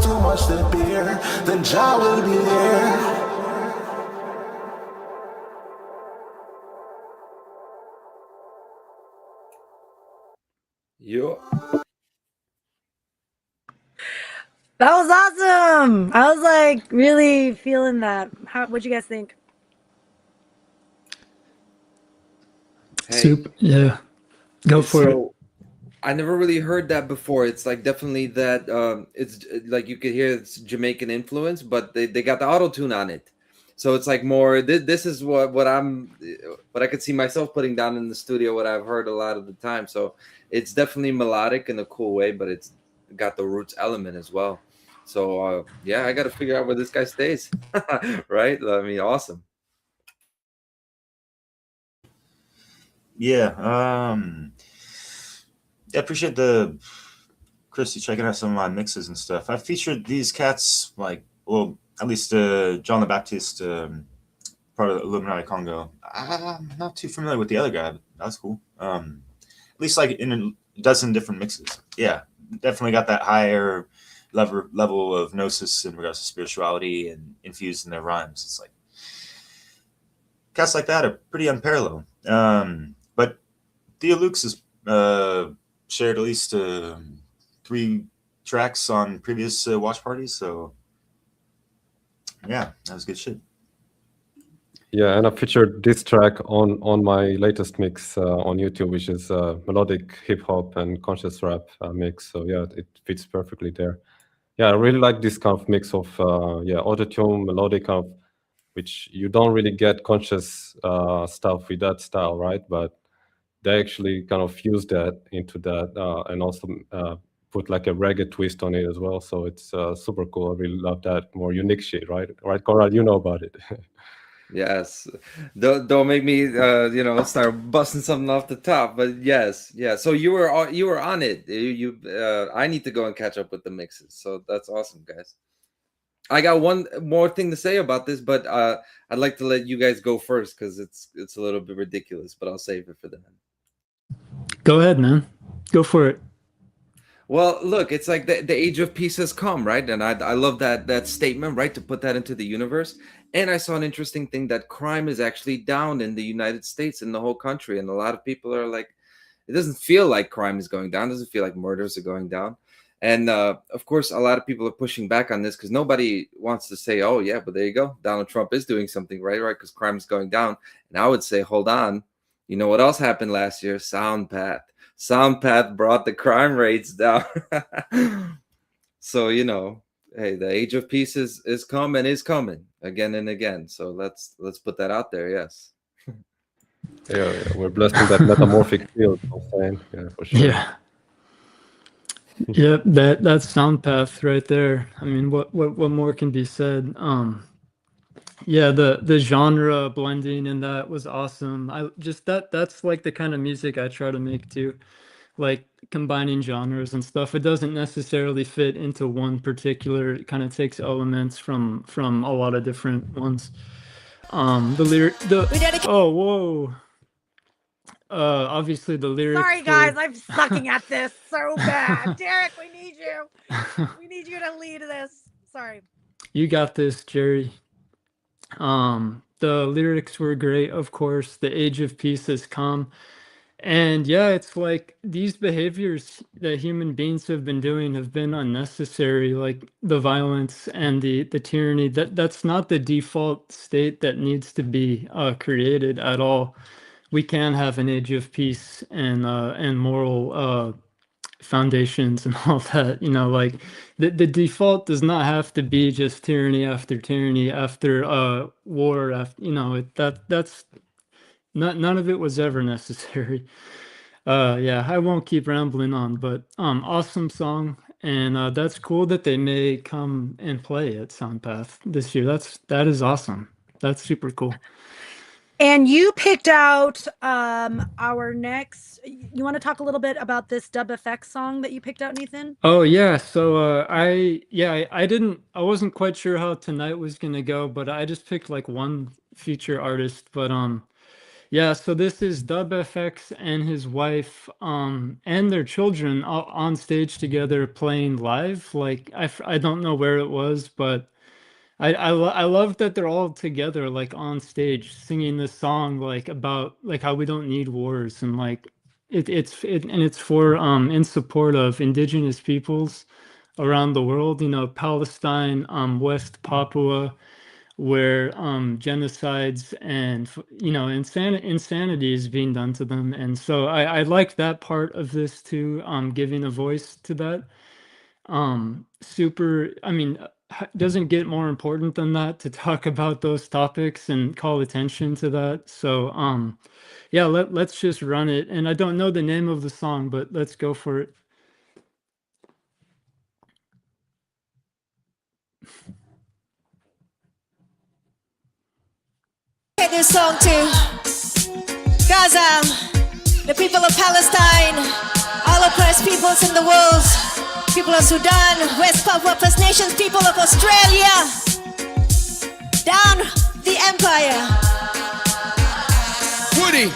too much to bear, then Jah will be there. Yo. That was awesome. I was like really feeling that. What'd you guys think? Hey. Soup. Yeah. Go for it. I never really heard that before. It's like definitely that it's like you could hear it's Jamaican influence, but they got the auto tune on it. So it's like more this is what I could see myself putting down in the studio, what I've heard a lot of the time. So it's definitely melodic in a cool way, but it's got the roots element as well. So yeah, I got to figure out where this guy stays. Right? I mean, awesome. Yeah. I appreciate the Chris, you checking out some of my mixes and stuff. I featured these cats, like, well, at least John the Baptist, part of the Illuminati Congo. I'm not too familiar with the other guy, but that's cool. At least like in a dozen different mixes. Yeah, definitely got that higher level of gnosis in regards to spirituality and infused in their rhymes. It's like cats like that are pretty unparalleled. But Theo Lukes has shared at least 3 tracks on previous watch parties, so yeah, that was good shit. Yeah, and I featured this track on my latest mix on YouTube, which is melodic hip hop and conscious rap mix. So yeah, it fits perfectly there. Yeah, I really like this kind of mix of autotune, melodic kind of, which you don't really get conscious stuff with that style, right? But they actually kind of fuse that into that and also put like a reggae twist on it as well. So it's super cool. I really love that more unique shit, right? Right, Conrad, you know about it. Yes, don't make me start busting something off the top, but yes, yeah. So you were on it. I need to go and catch up with the mixes. So that's awesome, guys. I got one more thing to say about this, but I'd like to let you guys go first because it's a little bit ridiculous, but I'll save it for the end. Go ahead, man. Go for it. Well, look, it's like the age of peace has come, right? And I love that statement, right? To put that into the universe. And I saw an interesting thing that crime is actually down in the United States, in the whole country. And a lot of people are like, it doesn't feel like crime is going down. It doesn't feel like murders are going down. And of course, a lot of people are pushing back on this because nobody wants to say, oh, yeah, but there you go. Donald Trump is doing something right? Because crime is going down. And I would say, hold on. You know what else happened last year? Soundpath. Soundpath brought the crime rates down. So, hey, the age of peace is coming again and again. So let's put that out there. Yes. Yeah, we're blessed in that metamorphic field. I'm saying, yeah, for sure. Yeah. Yep, that's Soundpath right there. I mean, what more can be said? Yeah, the genre blending in that was awesome. That's like the kind of music I try to make too, like combining genres and stuff. It doesn't necessarily fit into one particular. It kind of takes elements from a lot of different ones. Obviously the lyrics. Sorry, guys, I'm sucking at this so bad. Derek, we need you. We need you to lead this. Sorry. You got this, Jerry. The lyrics were great, of course. The age of peace has come. And yeah, it's like these behaviors that human beings have been doing have been unnecessary, like the violence and the tyranny. That's not the default state that needs to be created at all. We can have an age of peace and moral foundations and all that. Like the default does not have to be just tyranny after war. That's none of it was ever necessary. Yeah, I won't keep rambling on, but awesome song, and that's cool that they may come and play at Soundpath this year. That is awesome. That's super cool. And you picked out our next. You want to talk a little bit about this Dub FX song that you picked out, Nathan? Oh yeah, so I wasn't quite sure how tonight was gonna go, but I just picked like one feature artist. But Yeah, so this is DubFX and his wife and their children on stage together playing live. Like I don't know where it was, but I love that they're all together like on stage singing this song like about like how we don't need wars and like it's for in support of indigenous peoples around the world, you know, Palestine, West Papua, where genocides and you know insanity is being done to them. And so I like that part of this too, giving a voice to that. Super, I mean, doesn't get more important than that to talk about those topics and call attention to that. So yeah, let's just run it. And I don't know the name of the song, but let's go for it. This song to Gaza, the people of Palestine, all oppressed peoples in the world, people of Sudan, West Papua, First Nations, people of Australia, down the empire. Woody.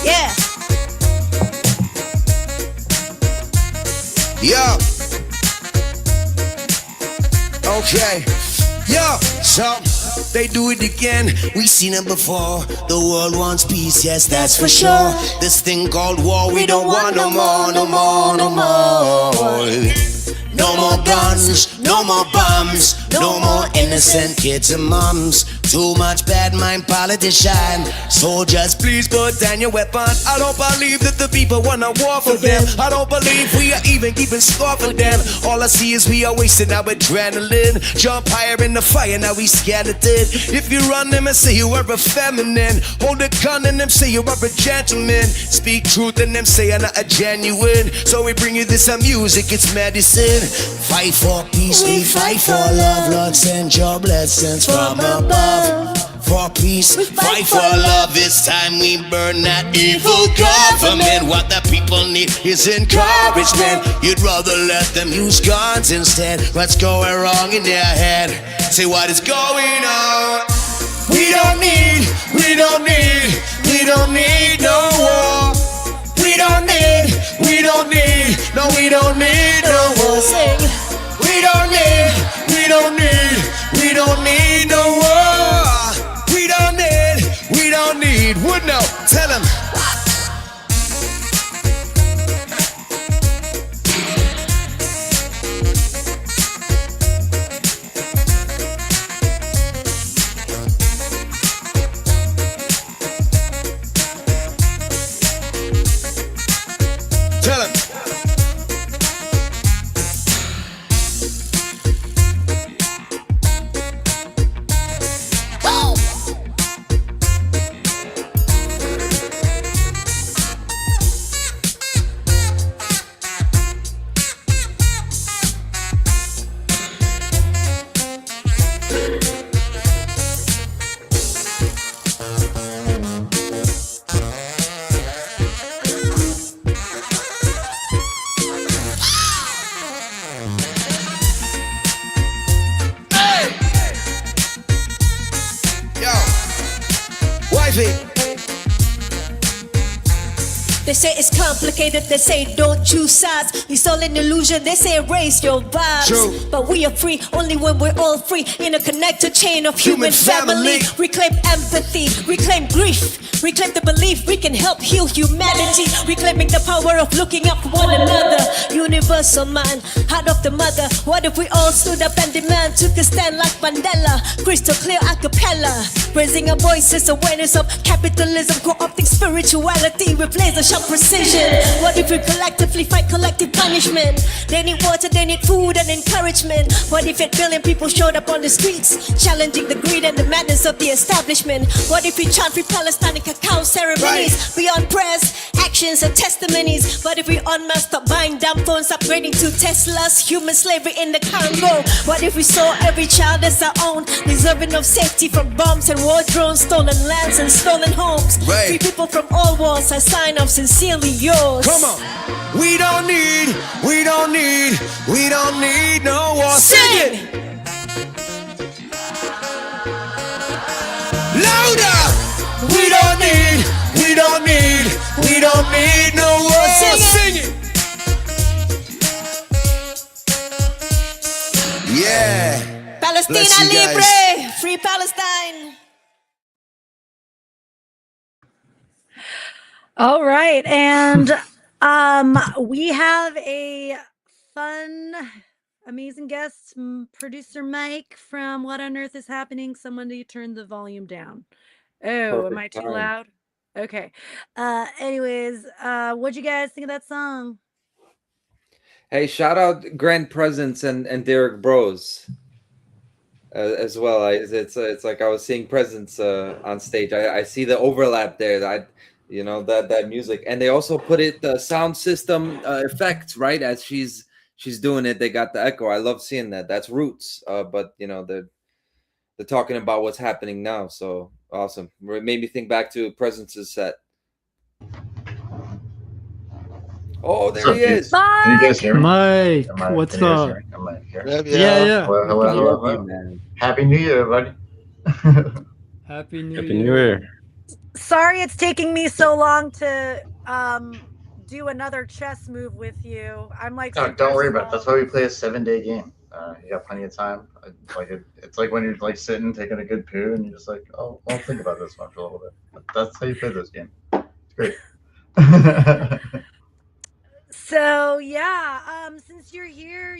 Yeah. Yo. Okay. Yo. So they do it again. We seen it before. The world wants peace, yes, that's for sure. This thing called war, we don't want no more, no more, no more. No more guns, no more bombs, no more innocent kids and moms. Too much bad mind politician. Soldiers, please put down your weapon. I don't believe that the people wanna war for them. I don't believe we are even keeping score for them. All I see is we are wasting our adrenaline. Jump higher in the fire, now we skeleton. If you run them and say you are a feminine, hold a gun and them say you are a gentleman. Speak truth and them say you're not a genuine. So we bring you this music, it's medicine. Fight for peace, we fight for love. Lord, send your blessings from above. For peace, fight for love. It's time we burn that evil government. What the people need is encouragement. You'd rather let them use guns instead. What's going wrong in their head? Say what is going on. We don't need no war. We don't need, no, we don't need no war. We don't need no war. We don't need, would no, tell him. Tell him. They say it's complicated, they say don't choose sides. It's all an illusion, they say erase your vibes. True. But we are free only when we're all free. In a connected chain of human family. Reclaim empathy, reclaim grief, reclaim the belief we can help heal humanity. Reclaiming the power of looking up for one another. Universal mind, heart of the mother. What if we all stood up and demand, took a stand like Mandela? Crystal clear a cappella, raising our voices, awareness of capitalism, co-opting spirituality, replace the sharp precision. What if we collectively fight collective punishment? They need water, they need food and encouragement. What if 8 billion people showed up on the streets, challenging the greed and the madness of the establishment? What if we chant free Palestine and cacao ceremonies, beyond prayers, actions and testimonies? What if we en masse stop buying damn phones, upgrading to Teslas, human slavery in the Congo? What if we saw every child as our own, deserving of safety from bombs and war drones, stolen lands and stolen homes? Free people from all wars, a sign of sincerely yours. Come on. We don't need no war. Sing it. Louder. We don't need no war. Sing it. Yeah. Palestina Bless you guys. Libre! Free Palestine! All right, and we have a fun, amazing guest, producer Mike from What on Earth is Happening. Someone to turn the volume down. Oh, am I Perfect too time. loud? Okay. Anyways, what'd you guys think of that song? Hey, shout out Grand Presence and Derek Bros as well. It's like I was seeing Presence on stage. I see the overlap there. That music, and they also put it the sound system effects right as she's doing it. They got the echo. I love seeing that. That's roots. But they're talking about what's happening now. So awesome. It made me think back to Presence's set. Oh, there What's he up, is. dudes? Can you guys hear me? Mike, Am I- what's can you guys up? hear me? Am I here? Yeah, Hello, we hello, can hear hello, Love you, hello. man. Happy New Year, everybody. Happy New Happy Year. New Year. Sorry it's taking me so long to do another chess move with you. I'm like No, super don't worry about it. slow. That's why we play a 7-day game. You got plenty of time. It's like when you're like sitting, taking a good poo, and you're just like, oh, I'll think about this one for a little bit. That's how you play this game. It's great. So yeah, since you're here,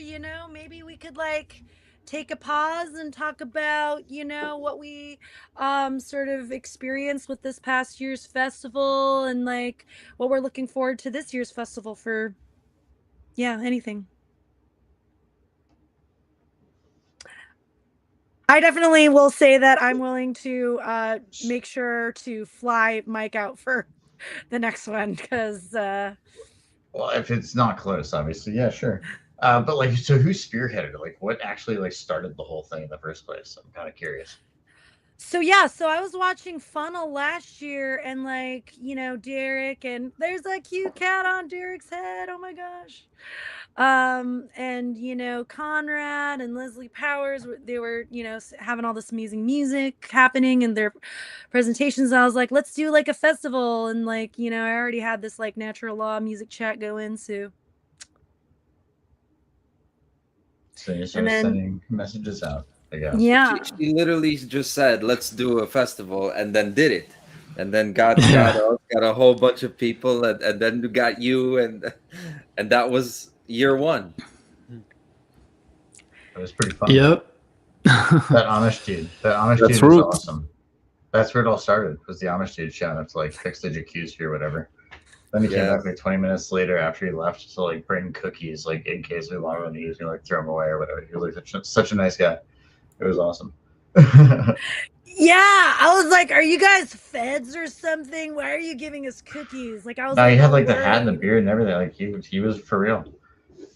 maybe we could like take a pause and talk about, what we sort of experienced with this past year's festival and like what we're looking forward to this year's festival for. Yeah, anything. I definitely will say that I'm willing to make sure to fly Mike out for the next one because Well, if it's not close, obviously, yeah, sure. But like, so who spearheaded it? Like, what actually like started the whole thing in the first place? I'm kind of curious. so yeah, so I was watching Funnel last year and like, Derek, and there's a cute cat on Derek's head. Oh my gosh. And Conrad and Leslie Powers, they were, having all this amazing music happening in their presentations. I was like, let's do like a festival, and like, I already had this like natural law music chat going, so So you and started then sending messages out, I guess. yeah. She literally just said, "Let's do a festival," and then did it, and then got Yeah. got a whole bunch of people, and then got you, and that was year one. It was pretty fun. Yep. That Amish dude That's was roots. awesome. That's where it all started. Was the Amish dude showing up to like fix the jacuzzi or whatever. Then he came Yeah. back like 20 minutes later after he left to like bring cookies, like in case we wanted them, he was gonna like throw them away or whatever. He was like such a nice guy. It was awesome. Yeah, I was like, are you guys feds or something? Why are you giving us cookies? Like I was No, he like, had all like the hat and the worried. beard and everything. Like he was for real.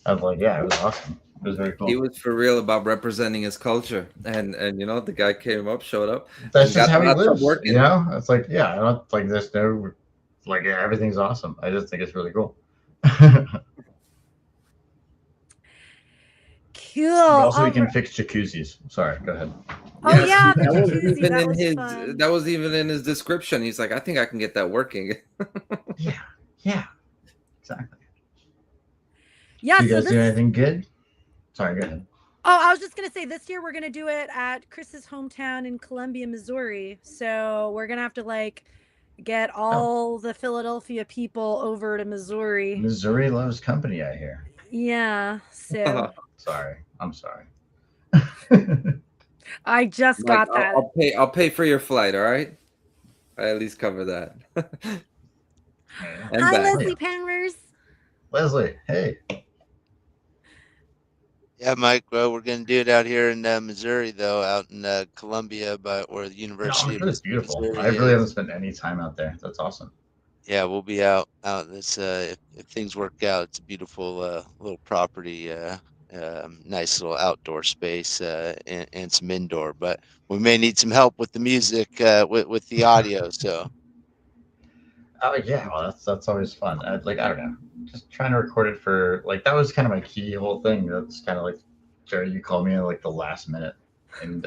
I was like, yeah, it was awesome. It was very cool. He was for real about representing his culture, and the guy came up, showed up. That's and just got how he lots of lives. work You in. know? It's like, yeah, I don't like there's no like yeah, everything's awesome. I just think it's really cool. Cool. Also, he All can right. fix jacuzzis. Sorry, go ahead. Oh Yes, yeah, the that was jacuzzi. even That in was his fun. that was even in his description. He's like, I think I can get that working. Yeah, exactly. Yeah, You so guys this do is anything good? Sorry, go ahead. Oh, I was just gonna say this year we're gonna do it at Chris's hometown in Columbia, Missouri. So we're gonna have to like get Oh, all the Philadelphia people over to Missouri. Missouri loves company, I hear. Yeah, so Sorry, I'm sorry. I just Mike, got that. I'll pay for your flight. All right, I at least cover that. Yeah. And Hi, back. Leslie Powers. Leslie, hey. Yeah, Mike, we're going to do it out here in Missouri, though, out in Columbia, but where the No, I'm University of sure it's beautiful. Missouri I really haven't is. spent any time out there. That's awesome. Yeah, we'll be out this if things work out. It's a beautiful little property, nice little outdoor space, and some indoor. But we may need some help with the music, with the audio. So Oh yeah, well that's always fun. I don't know, just trying to record it for like that was kind of my key whole thing. That's kind of like Jerry, you called me at like the last minute, and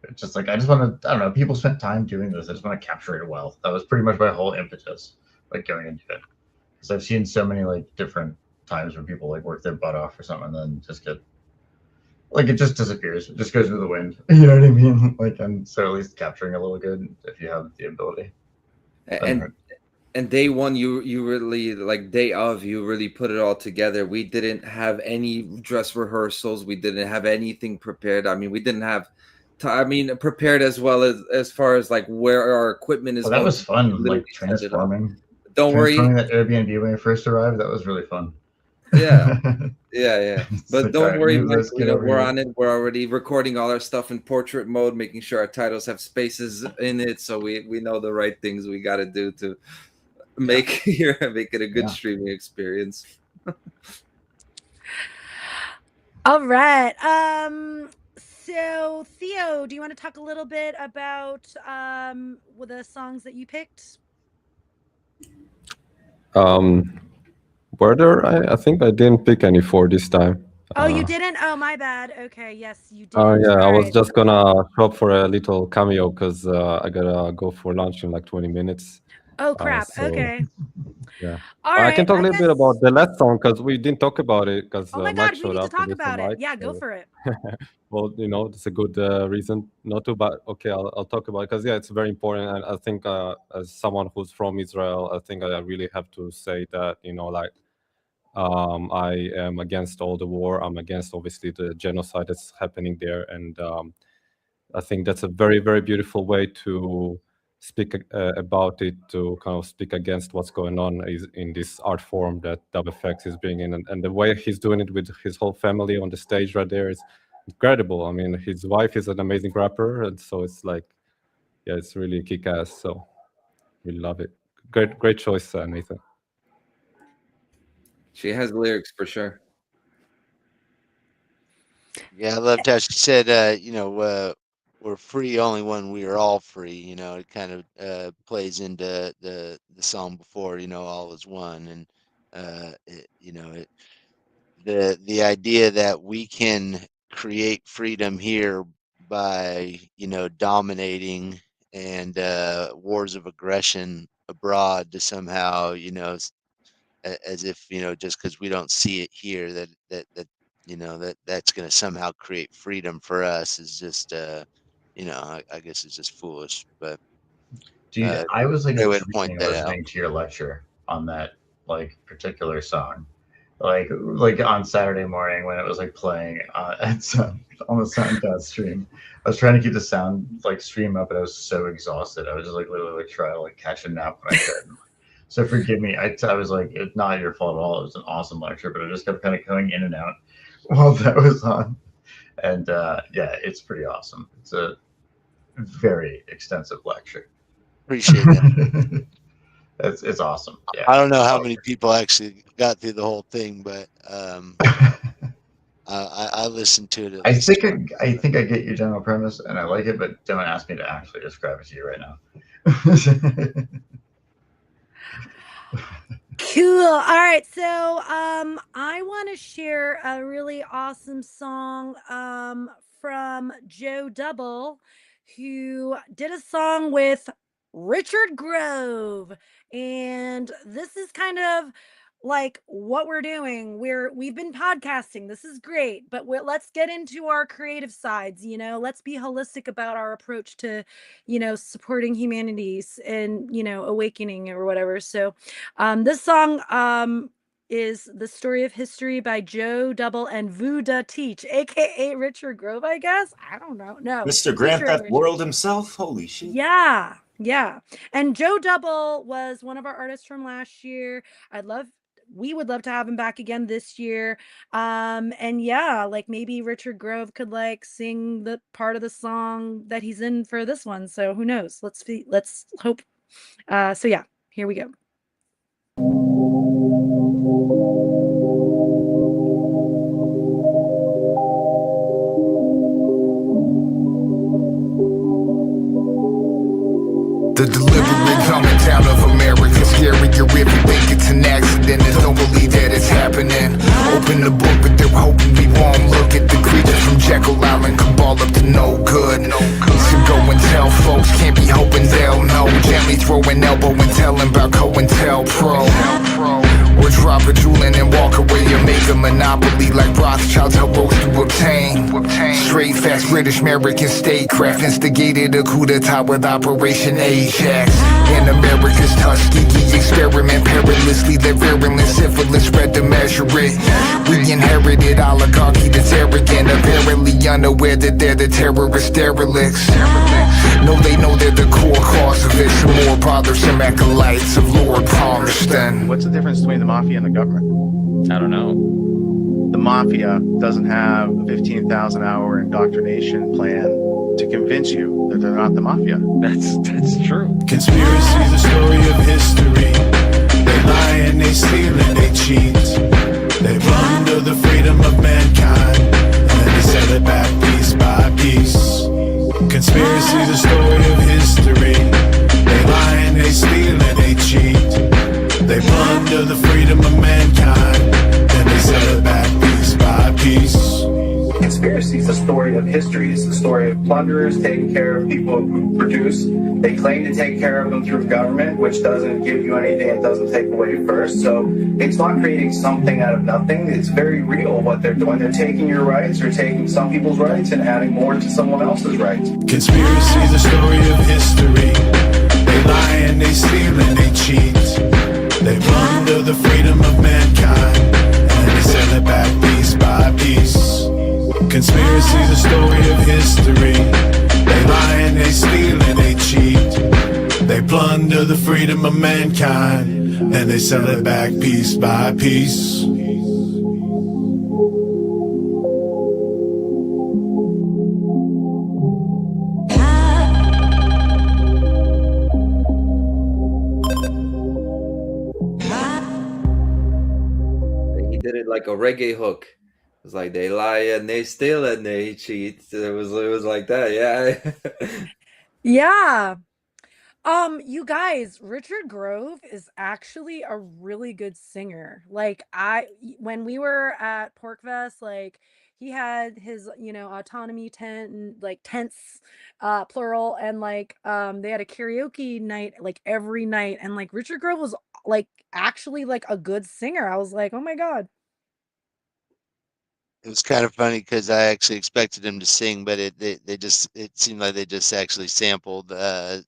it's just like I just want to. I don't know. People spent time doing this. I just want to capture it well. That was pretty much my whole impetus, like going into it, because I've seen so many like different times where people like work their butt off or something, and then just get like it just disappears. It just goes into the wind. You know what I mean? Like, and so at least capturing a little good if you have the ability. And and day one, you really, like, day of, you really put it all together. We didn't have any dress rehearsals. We didn't have anything prepared. I mean, we didn't have prepared as well as far as like where our equipment is Well, that going was to be. We fun, literally like set it up. transforming Don't worry. that Airbnb when I first arrived. That was really fun. Yeah. Yeah. It's But like, all don't right, worry, move Mike. this, get over We're here. on it. We're already recording all our stuff in portrait mode, making sure our titles have spaces in it, so we know the right things we got to do to make make it a good streaming experience. All right. So Theo, do you want to talk a little bit about with the songs that you picked? Were there? I think I didn't pick any for this time. Oh, you didn't? Oh, my bad. Okay, yes, you did. Oh yeah, I All was right. just gonna shop for a little cameo because I gotta go for lunch in like 20 minutes. Oh crap. So okay. yeah, All I right. can talk a I little bit guess. about the last song because we didn't talk about it because Oh my Mike God, we showed need to up, talk producer about it. Mike. Yeah, go So for it. well, you know, it's a good reason not to, but okay, I'll talk about it because yeah, it's very important. And I think as someone who's from Israel, I think I really have to say that, you know, like I am against all the war. I'm against obviously the genocide that's happening there, and I think that's a very, very beautiful way to speak about it, to kind of speak against what's going on is in this art form that WFX is bringing, and the way he's doing it with his whole family on the stage right there is incredible. I mean, his wife is an amazing rapper, and so it's like, yeah, it's really kick-ass. So we love it. Great choice, Nathan. She has lyrics for sure. Yeah, I loved how she said, we're free only when we are all free. You know, it kind of plays into the song before, all is one, and the idea that we can create freedom here by dominating and wars of aggression abroad to somehow as if just because we don't see it here that's going to somehow create freedom for us is just I guess it's just foolish, but Dude, I was like great way to point dreaming that out. listening to your lecture on that like particular song, like on Saturday morning when it was like playing on the Soundpath stream. I was trying to keep the sound like stream up, and I was so exhausted. I was just like literally like trying to like catch a nap when I could. So forgive me. I was like, it's not your fault at all. It was an awesome lecture, but I just kept kind of going in and out while that was on. And yeah, it's pretty awesome. It's a very extensive lecture. Appreciate that. It's awesome. Yeah. I don't know how many people actually got through the whole thing, but I listened to it at least twice. I think I get your general premise and I like it, but don't ask me to actually describe it to you right now. Cool. All right. So I want to share a really awesome song from Joe Double, who did a song with Richard Grove. And this is kind of like what we're doing. We've been podcasting. This is great, but let's get into our creative sides, let's be holistic about our approach to, supporting humanities and, awakening or whatever. So this song is The Story of History by Joe Double and Vuda Teach, aka Richard Grove, I guess. I don't know. No, Mr. Grand featuring Theft Richard. World himself. Holy shit. Yeah. And Joe Double was one of our artists from last year. We would love to have him back again this year. And yeah, like maybe Richard Grove could like sing the part of the song that he's in for this one. So who knows? Let's hope. So yeah, here we go. The deliberate coming down of America. Scarier if you think it's an accident, and don't believe that it's happening. Open the book, but they're hoping we won't look at the creatures from Jekyll Island, cabal up to no good. So go and tell folks, can't be hoping they'll know. Gently throw an elbow and tell them about COINTELPRO. Or drop a jewel and then walk away and make a monopoly like Rothschilds help Rose to obtain. Straight fast British American statecraft instigated a coup d'etat with Operation Ajax. In America's Tuskegee experiment, perilously their virulent syphilis spread to measure it. We inherited oligarchy that's arrogant, apparently unaware that they're the terrorist derelicts. No, they know they're the core cause of it. Some more bothersome acolytes of Lord Palmerston. What's the difference between the mafia and the government? I don't know. The mafia doesn't have a 15,000 hour indoctrination plan to convince you that they're not the mafia. That's true. Conspiracy's a story of history. They lie and they steal and they cheat. They plunder the freedom of mankind, and then they sell it back piece by piece. Conspiracy's a story of history. They lie and they steal and they cheat. They plunder the freedom of mankind, then they sell it back piece by piece. Conspiracy is the story of history. It's the story of plunderers taking care of people who produce. They claim to take care of them through government, which doesn't give you anything, it doesn't take away first. So it's not creating something out of nothing. It's very real what they're doing. They're taking your rights or taking some people's rights and adding more to someone else's rights. Conspiracy is a story of history. They lie and they steal and they cheat. They plunder the freedom of mankind, and they sell it back piece by piece. Conspiracy's a story of history. They lie and they steal and they cheat. They plunder the freedom of mankind, and they sell it back piece by piece. He did it like a reggae hook. It was like they lie and they steal and they cheat. It was like that, yeah. Yeah. You guys, Richard Grove is actually a really good singer. Like when we were at Porkfest, like he had his, autonomy tent and like tents, plural, and like they had a karaoke night like every night, and like Richard Grove was like actually like a good singer. I was like, oh my God. It was kind of funny because I actually expected him to sing, but it seemed like they just actually sampled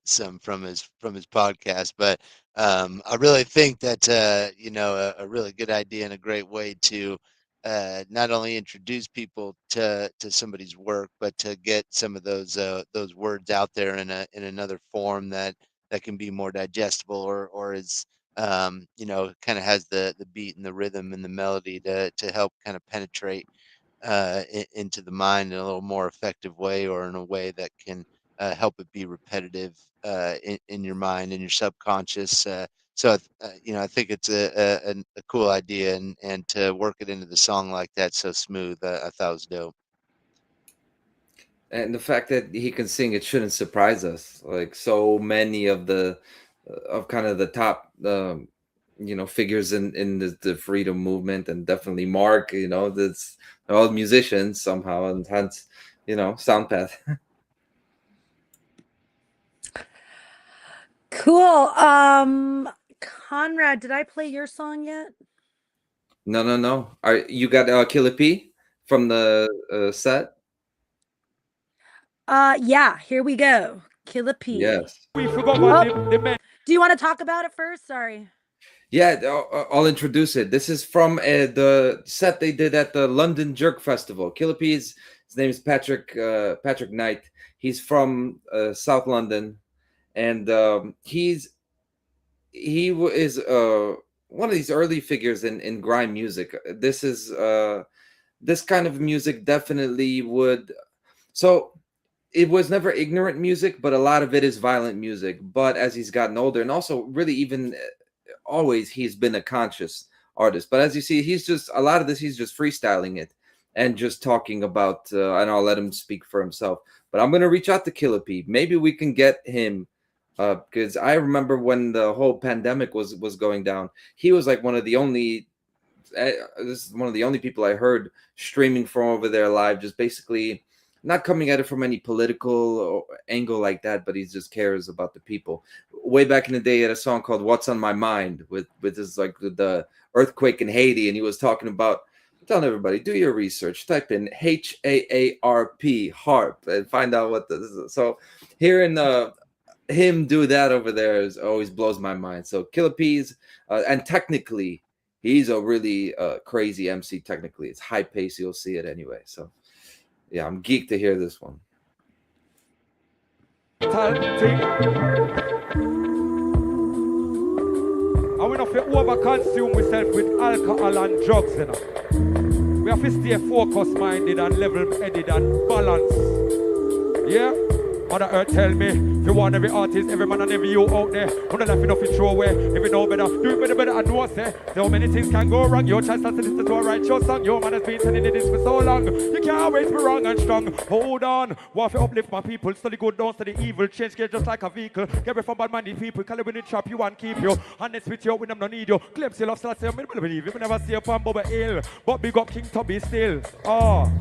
some from his podcast. But I really think that a really good idea and a great way to not only introduce people to somebody's work, but to get some of those words out there in another form that can be more digestible or is kind of has the beat and the rhythm and the melody to help kind of penetrate into the mind in a little more effective way, or in a way that can help it be repetitive in your mind and your subconscious. I think it's a cool idea, and to work it into the song like that so smooth, I thought was dope. And the fact that he can sing, it shouldn't surprise us. Like so many of the of kind of the top figures in the freedom movement, and definitely Mark, that's all musicians somehow, and hence Soundpath. Cool. Conrad, did I play your song yet? No. You got Killer P from the set? Yeah, here we go. Killer P. Yes. We forgot about Do you want to talk about it first? Sorry. Yeah, I'll introduce it. This is from the set they did at the London Jerk Festival. Killer P his name is Patrick Knight. He's from South London, and he is one of these early figures in grime music. This is this kind of music definitely would. So it was never ignorant music, but a lot of it is violent music. But as he's gotten older, and also really even always he's been a conscious artist. But as you see, he's just a lot of this, he's just freestyling it and just talking about, and I'll let him speak for himself. But I'm going to reach out to Killer P. Maybe we can get him because I remember when the whole pandemic was going down, he was like one of the only. This is one of the only people I heard streaming from over there live, just basically not coming at it from any political angle like that, but he just cares about the people. Way back in the day, he had a song called "What's on My Mind" with this like the earthquake in Haiti, and he was talking about telling everybody, do your research, type in HAARP harp and find out what this is. So hearing him do that over there is always blows my mind. So Killer Peas, and technically he's a really crazy MC. Technically, it's high pace. You'll see it anyway. So yeah, I'm geeked to hear this one. And we don't feel overconsume ourselves with alcohol and drugs, you know. We have to stay focused minded and level headed and balanced. Yeah? Mother Earth tell me, if you want every artist, every man and every you out there, on the life enough to throw away. If you know better, do it better, and know say, so many things can go wrong. Your chance to listen to a righteous song. Your man has been telling you this for so long. You can't always be wrong and strong. Hold on. Want to uplift my people, study good, don't study evil. Change gear just like a vehicle. Get away from bad-minded people. Call it when they trap you and keep you. Honest with you when them no need you. Claims you love, so I say, I believe you. We never see a pan Bubba ill. But big up King Tubby still. Oh,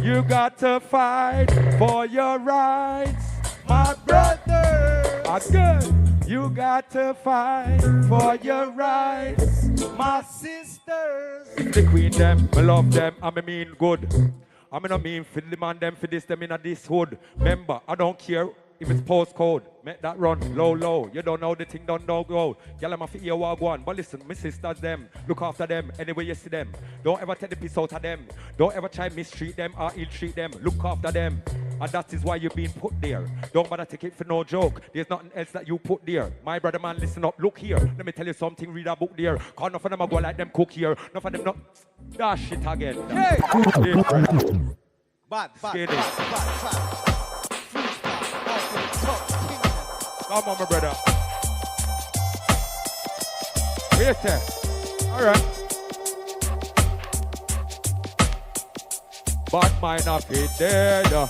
you got to fight for your rights. My brother, again, you got to fight for your rights. My sisters, the queen them, I love them, I mean good. I mean for the man them for this, them in a this hood. Remember, I don't care if it's postcode. Make that run low. You don't know the thing, don't know go. Y'all am for ear walk one. But listen, my sisters them, look after them anyway you see them. Don't ever take the piece out of them. Don't ever try mistreat them or ill-treat them. Look after them. And that is why you've been put there. Don't bother take it for no joke. There's nothing else that you put there. My brother man, listen up, look here. Let me tell you something, read a book there. Cause enough of them are go like them cook here. Enough of them not dash it again. Hey! Bad. Come on, my brother. Yes, all right. But mine of it dead.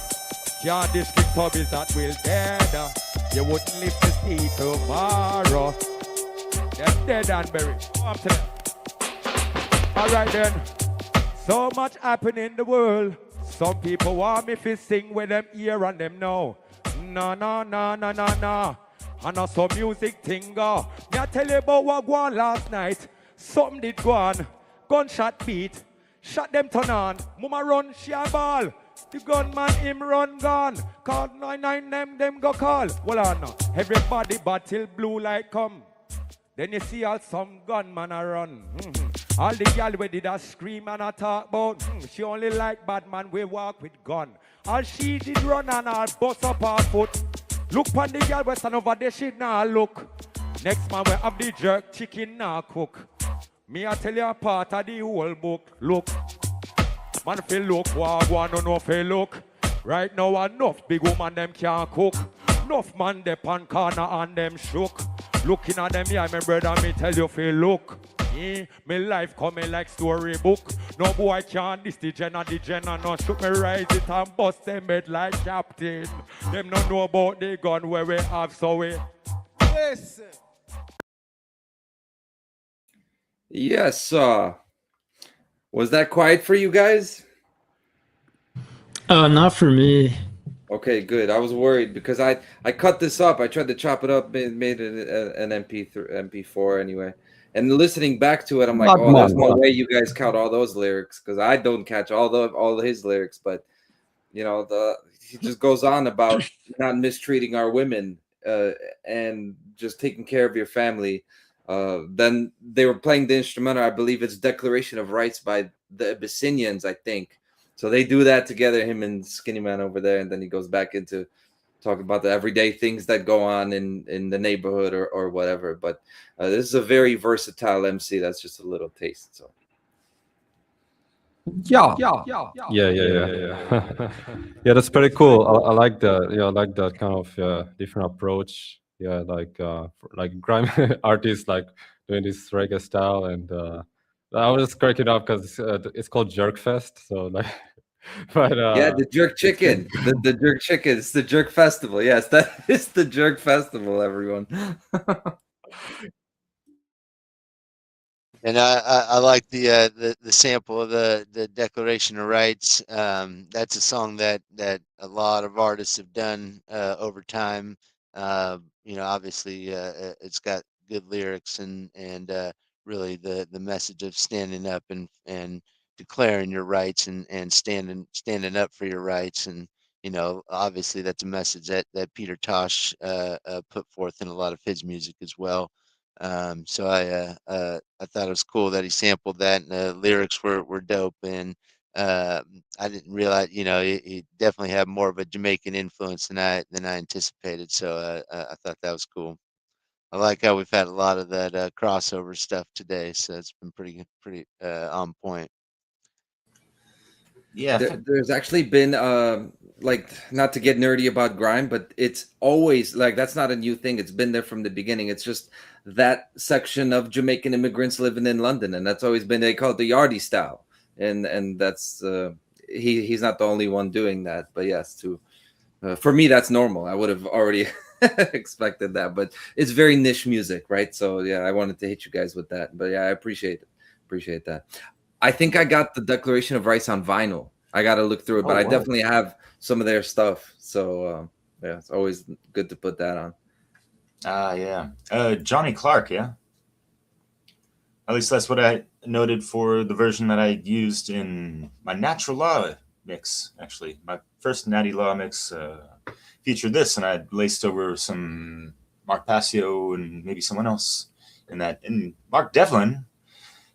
Can't this King Tubbies that will dead. You wouldn't live to see tomorrow. They're dead and buried. Come to them. All right then. So much happening in the world. Some people want me to sing with them ear and them know. No. I know some music thing go. Me I tell you about what go on last night. Something did go on. Gunshot beat. Shot them turn on. Mama run, she a ball. The gunman him run gone. Call 99 them go call. Well on now. Everybody battle blue light come. Then you see all some gunman a run. All the gal we did a scream and a talk about. She only like bad man we walk with gun. All she did run and all bust up her foot. Look pon the gal we stand over there, she nah look. Next man we have the jerk chicken nah cook. Me I tell you a part of the whole book. Look, man feel look, one no know feel look. Right now enough big woman them can't cook. Enough man they pan corner and them shook. Looking at them, yeah, my brother, me tell you feel look. Me life coming like storybook. No boy can't this the Jenna no shoot me rise it and bust them head like captain. Them no know about the gun where we have so we. Yes. Yes, was that quiet for you guys? Not for me. Okay, good. I was worried because I cut this up. I tried to chop it up, made it an MP4 anyway. And listening back to it, I'm like, oh, there's no way you guys count all those lyrics because I don't catch all his lyrics. But you know, he just goes on about not mistreating our women and just taking care of your family. Then they were playing the instrumental. I believe it's Declaration of Rights by the Abyssinians, I think. So they do that together, him and Skinny Man over there, and then he goes back into talking about the everyday things that go on in the neighborhood or whatever. But this is a very versatile MC. That's just a little taste. So yeah. Yeah, that's pretty cool. I like that. Yeah, I like that kind of different approach. Yeah, like grime artists like doing this reggae style, and I was just cracking up because it's called Jerk Fest. So like But Yeah, the jerk it's chicken. been The jerk chicken. It's the jerk festival. Yes, that is the jerk festival, everyone. And I like the sample of the Declaration of Rights. That's a song that a lot of artists have done over time. Obviously, it's got good lyrics and really the message of standing up and declaring your rights and standing up for your rights. And obviously that's a message that Peter Tosh put forth in a lot of his music as well. So I thought it was cool that he sampled that, and the lyrics were dope. And I didn't realize, he definitely had more of a Jamaican influence than I anticipated. So I thought that was cool. I like how we've had a lot of that crossover stuff today. So it's been pretty on point. Yeah, There's actually been like, not to get nerdy about grime, but it's always like, that's not a new thing. It's been there from the beginning. It's just that section of Jamaican immigrants living in London, and that's always been, they call it the Yardie style, and that's he's not the only one doing that. But yes, for me that's normal. I would have already expected that, but it's very niche music, right? So yeah, I wanted to hit you guys with that. But yeah, I appreciate that. I think I got the Declaration of Rights on vinyl. I got to look through it, but Oh, I wow. definitely have some of their stuff. So yeah, it's always good to put that on. Yeah. Johnny Clark, yeah. At least that's what I noted for the version that I used in my Natural Law mix. Actually, my first Natty Law mix featured this, and I laced over some Mark Passio and maybe someone else in that. And Mark Devlin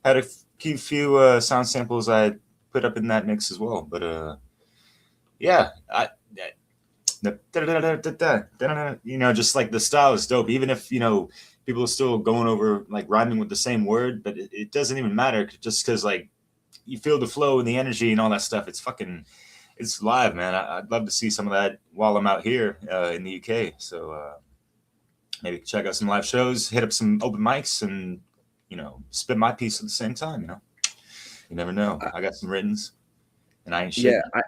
had a few sound samples I put up in that mix as well. But yeah, just like the style is dope. Even if people are still going over like rhyming with the same word, but it doesn't even matter, just because like you feel the flow and the energy and all that stuff. It's live, man. I'd love to see some of that while I'm out here in the UK. So maybe check out some live shows, hit up some open mics, and spit my piece at the same time. You never know. I got some writtens, and I ain't shit. Yeah,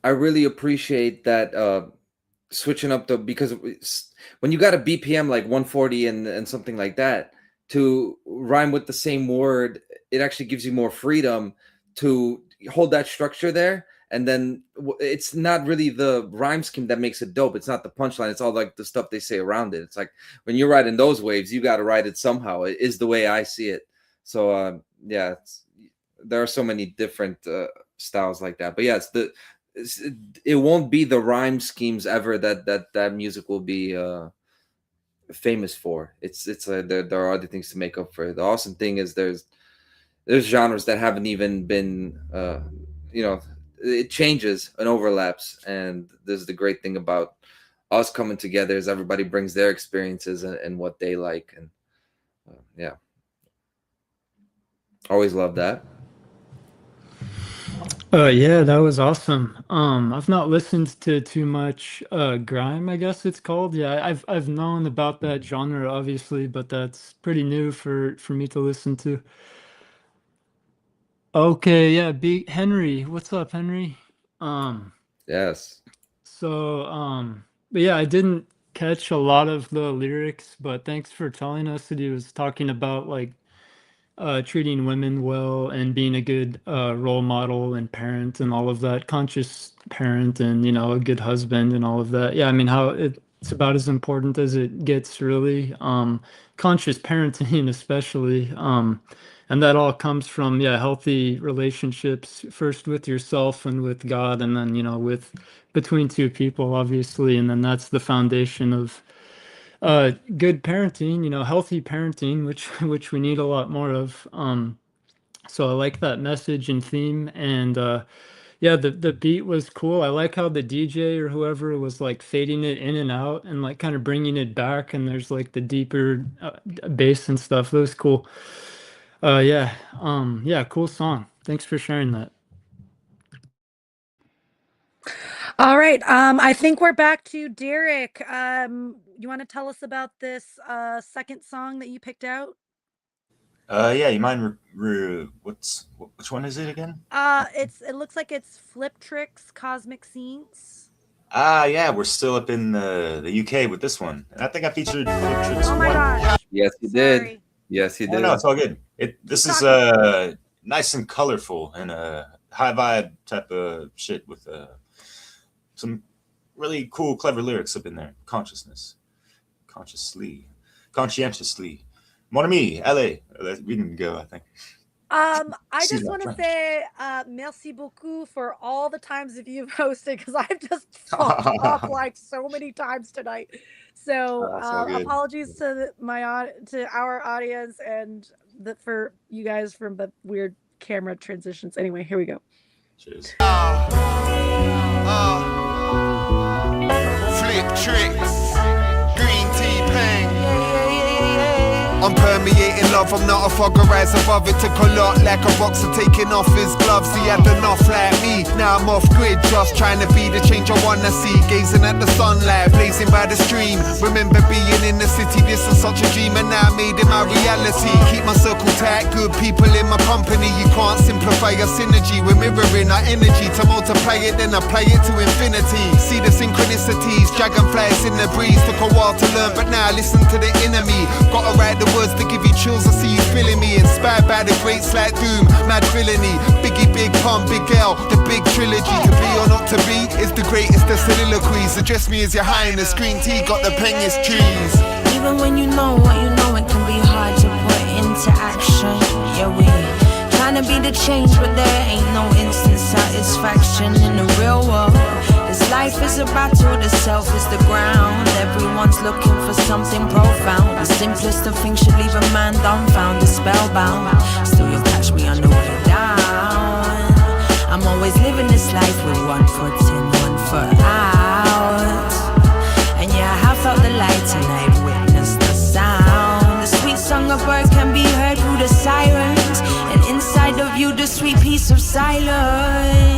I really appreciate that switching up because when you got a BPM like 140 and something like that, to rhyme with the same word, it actually gives you more freedom to hold that structure there. And then it's not really the rhyme scheme that makes it dope. It's not the punchline. It's all like the stuff they say around it. It's like when you're riding those waves, you got to ride it somehow. It is the way I see it. So yeah, there are so many different styles like that. But yeah, it won't be the rhyme schemes ever that music will be famous for. It's there are other things to make up for it. The awesome thing is there's genres that haven't even been it changes and overlaps, and this is the great thing about us coming together, is everybody brings their experiences and what they like. And yeah, always love that. Yeah, that was awesome. I've not listened to too much grime, I guess it's called. Yeah, I've known about that genre obviously, but that's pretty new for me to listen to. Okay, yeah, Big Henry. What's up, Henry? Um, Yes. but yeah, I didn't catch a lot of the lyrics, but thanks for telling us that he was talking about like treating women well and being a good role model and parent and all of that, conscious parent and a good husband and all of that. Yeah, I mean how it's about as important as it gets, really. Conscious parenting especially. And that all comes from healthy relationships, first with yourself and with God, and then with between two people, obviously, and then that's the foundation of good parenting, healthy parenting, which we need a lot more of. So I like that message and theme, and yeah, the beat was cool. I like how the DJ or whoever was like fading it in and out and like kind of bringing it back, and there's like the deeper bass and stuff. That was cool. Yeah, cool song. Thanks for sharing that. All right. I think we're back to Derek. You want to tell us about this second song that you picked out? Yeah, you mind which one is it again? It looks like it's Flip Tricks Cosmic Scenes. Yeah, we're still up in the UK with this one. And I think I featured Flip Tricks Oh my 1. gosh. Yes, he did. Sorry. Yes, he Oh, no, did. it's all good. This Keep is talking. nice and colorful and high vibe type of shit with some really cool, clever lyrics up in there. Consciously. Mon ami, LA. We can go, I think. I See just that want to French. say merci beaucoup for all the times that you've hosted because I've just fucked up like so many times tonight. So That's all good. apologies to to our audience and for you guys from the weird camera transitions. Anyway, here we go. Cheers. Flip tricks, green tea peng. I'm permeating love, I'm not a fogger, rise above it. Took a lot like a boxer taking off his gloves. He had enough like me, now I'm off grid, just trying to be the change I wanna see. Gazing at the sunlight, blazing by the stream. Remember being in the city, this is such a dream, and now I made it my reality. Keep my circle tight, good people in my company. You can't simplify your synergy, we're mirroring our energy. To multiply it, then apply it to infinity. See the synchronicities, dragonflies in the breeze. Took a while to learn, but now listen to the inner me. Gotta write the words to give you chills, I see you feeling me. Inspired by the greats like Doom, mad villainy. Biggie, Big Pun, Big L, the big trilogy. To be or not to be is the greatest of soliloquies. Address me as your highness, green tea got the pengest trees. Even when you know what you know, it can be hard to put into action. Yeah, we trying to be the change, but there ain't no instant satisfaction in the real world. This life is a battle, the self is the ground. Everyone's looking for something profound. The simplest of things should leave a man dumbfounded, spellbound. Still you'll catch me on the way down. I'm always living this life with 1 foot in, 1 foot out. And yeah, I have felt the light and I've witnessed the sound. The sweet song of bird can be heard through the sirens, and inside of you the sweet peace of silence.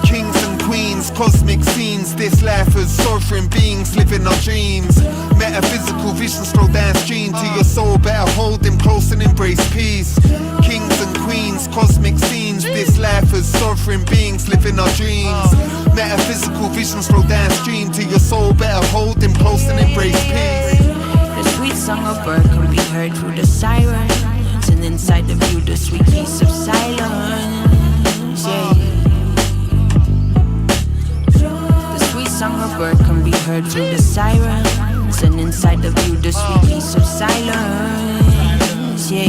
Kings and queens, cosmic scenes. This life is soaring beings living our dreams. Metaphysical vision slow downstream to your soul. Better hold them close and embrace peace. Kings and queens, cosmic scenes. This life is sovereign beings living our dreams. Metaphysical vision slow downstream to your soul. Better hold them close and embrace peace. The sweet song of bird can be heard through the sirens, and inside of you the sweet peace of silence. Yeah. The sweet song of bird can be heard through the sirens, and inside of you the sweet peace of silence. Yeah.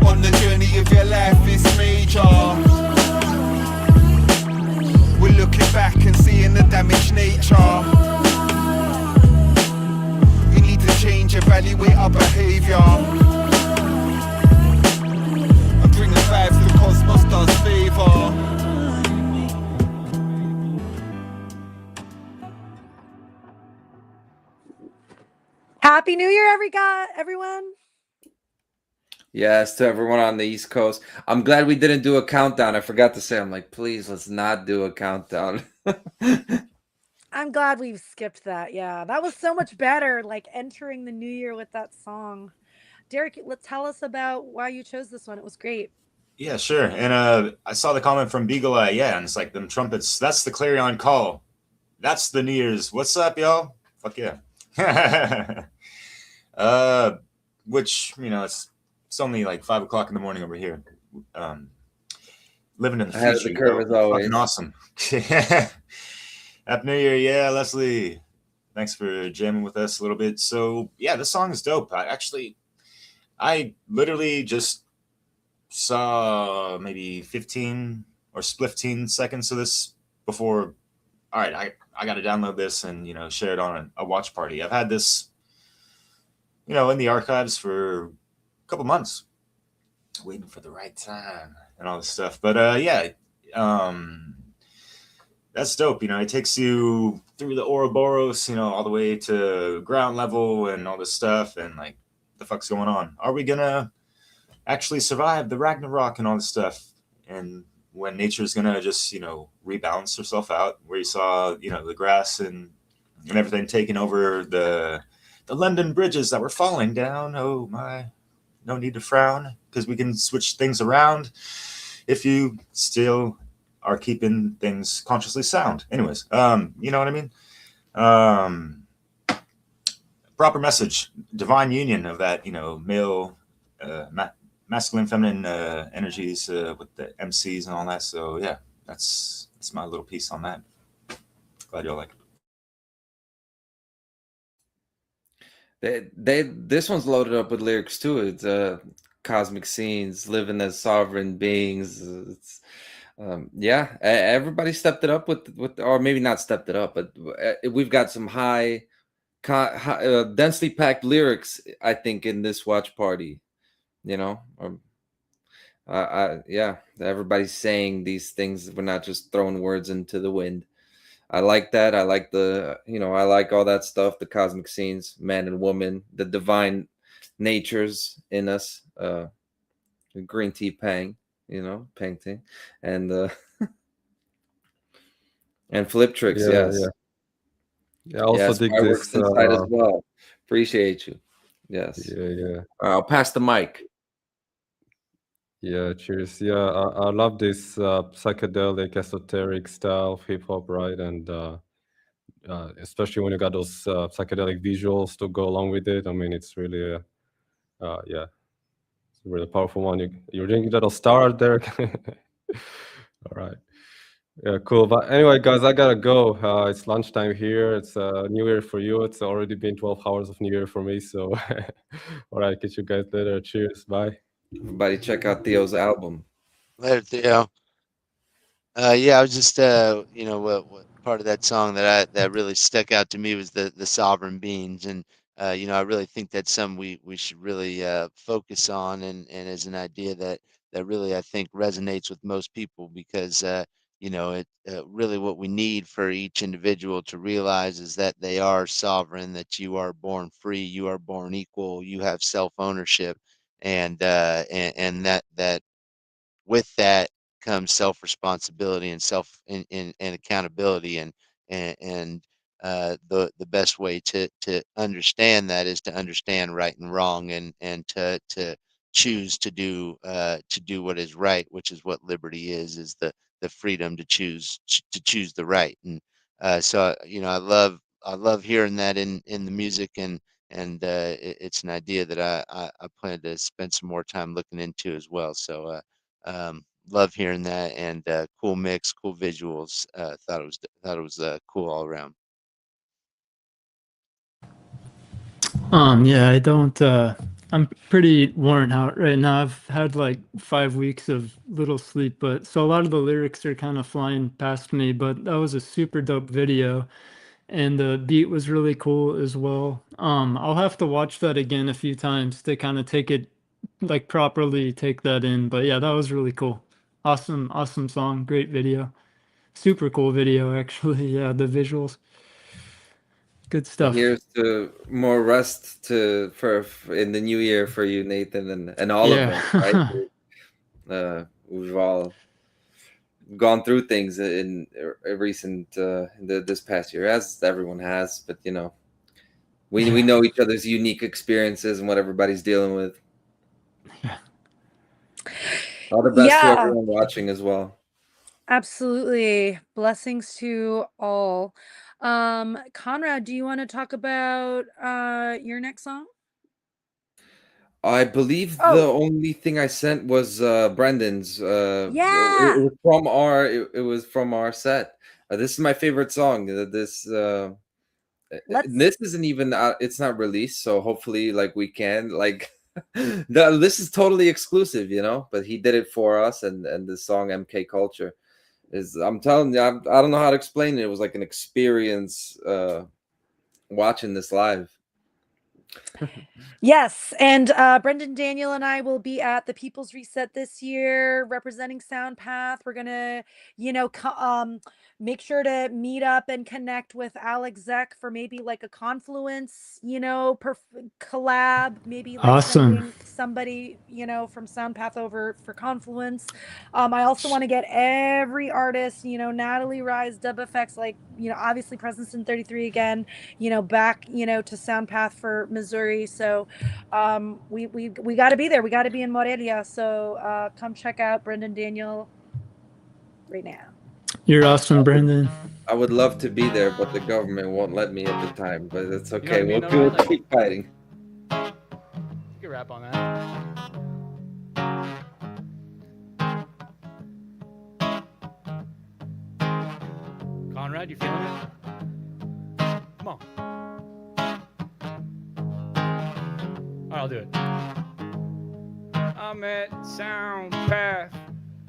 On the journey of your life is major. We're looking back and seeing the damaged nature. We need to change, evaluate our behavior, and bring the vibes the cosmos does favor. Happy New Year, everyone. Yes, to everyone on the East Coast. I'm glad we didn't do a countdown. I forgot to say, I'm like, please, let's not do a countdown. I'm glad we've skipped that. Yeah, that was so much better, like entering the new year with that song. Derek, let's tell us about why you chose this one. It was great. Yeah, sure. And I saw the comment from Beagle Eye. Yeah, and it's like them trumpets. That's the clarion call. That's the New Year's. What's up, y'all? Fuck yeah. Which, you know, it's only like 5 o'clock in the morning over here. Living in the Ahead of future. the curve as always. Fucking awesome. Happy New Year. Yeah, Leslie. Thanks for jamming with us a little bit. So yeah, this song is dope. I literally just saw maybe 15 or 15 seconds of this before. All right, I got to download this and, you know, share it on a watch party. I've had this, you know, in the archives for a couple months, waiting for the right time and all this stuff. But yeah, that's dope. You know, it takes you through the Ouroboros, you know, all the way to ground level and all this stuff. And like, the fuck's going on? Are we gonna actually survive the Ragnarok and all this stuff? And when nature's gonna just rebalance herself out, where you saw the grass and everything taking over the London bridges that were falling down. Oh my, no need to frown, because we can switch things around if you still are keeping things consciously sound. Anyways, you know what I mean? Proper message, divine union of that, male, masculine, feminine energies with the MCs and all that. So yeah, that's my little piece on that. Glad y'all like it. This one's loaded up with lyrics too. It's cosmic scenes, living as sovereign beings. It's yeah, everybody stepped it up with, or maybe not stepped it up, but we've got some densely packed lyrics, I think, in this watch party. Yeah, everybody's saying these things. We're not just throwing words into the wind. I like that. I like I like all that stuff, the cosmic scenes, man and woman, the divine natures in us, green tea pang, painting, and and flip tricks. Yeah, Yes. yeah. I also Yes, dig fireworks this. inside as well. Appreciate you. Yes. Yeah. I'll pass the mic. Yeah, cheers. Yeah, I love this psychedelic, esoteric style of hip hop, right? And especially when you got those psychedelic visuals to go along with it. I mean, it's really, yeah, it's a really powerful one. You're thinking that'll start there? All right. Yeah, cool. But anyway, guys, I gotta go. It's lunchtime here. It's New Year for you. It's already been 12 hours of New Year for me. So, all right, catch you guys later. Cheers. Bye. Everybody, check out Theo's album. Later, Theo. Yeah, I was just what part of that song that really stuck out to me was the sovereign beings, and I really think that's something we should really focus on, and as an idea that really I think resonates with most people, because it really what we need for each individual to realize is that they are sovereign, that you are born free, you are born equal, you have self ownership, and that with that comes self responsibility and and accountability, and the best way to understand that is to understand right and wrong, and to choose to do what is right, which is what liberty is the freedom to choose the right. And so I love hearing that in the music, and it's an idea that I plan to spend some more time looking into as well. So love hearing that, and cool mix, cool visuals. Thought it was cool all around. Yeah, I don't I'm pretty worn out right now. I've had like 5 weeks of little sleep, but so a lot of the lyrics are kind of flying past me, but that was a super dope video and the beat was really cool as well. I'll have to watch that again a few times to kind of take it like properly take that in. But yeah, that was really cool. Awesome song, great video. Super cool video actually. Yeah, the visuals. Good stuff. Here's to more rest for in the new year for you, Nathan, and all of Yeah. us, right? We've all gone through things in recent this past year, as everyone has. But we know each other's unique experiences and what everybody's dealing with. All the best to Yeah. everyone watching as well. Absolutely. Blessings to all. Conrad, do you want to talk about your next song? I believe the Oh. only thing I sent was Brendan's. Yeah. It was from our set. This is my favorite song. This isn't even it's not released, so hopefully like we can like this is totally exclusive, but he did it for us, and the song MK Culture is, I'm telling you, I don't know how to explain it. It was like an experience watching this live. Yes, and Brendan, Daniel, and I will be at the People's Reset this year, representing Soundpath. We're gonna, make sure to meet up and connect with Alex Zek for maybe like a Confluence, collab. Maybe like Awesome. sending somebody, from Soundpath over for Confluence. I also want to get every artist, Natalie Rise, Dub Effects, like obviously Presence in 33 again, back, to Soundpath for Missouri. So we got to be there. We got to be in Morelia. So come check out Brendan Daniel right now. You're awesome, Brendan. I would love to be there, but the government won't let me at the time. But it's okay. what I mean, We'll though, right? keep fighting. You can rap on that. Conrad, you feeling it? Come on. All right, I'll do it. I'm at Soundpath.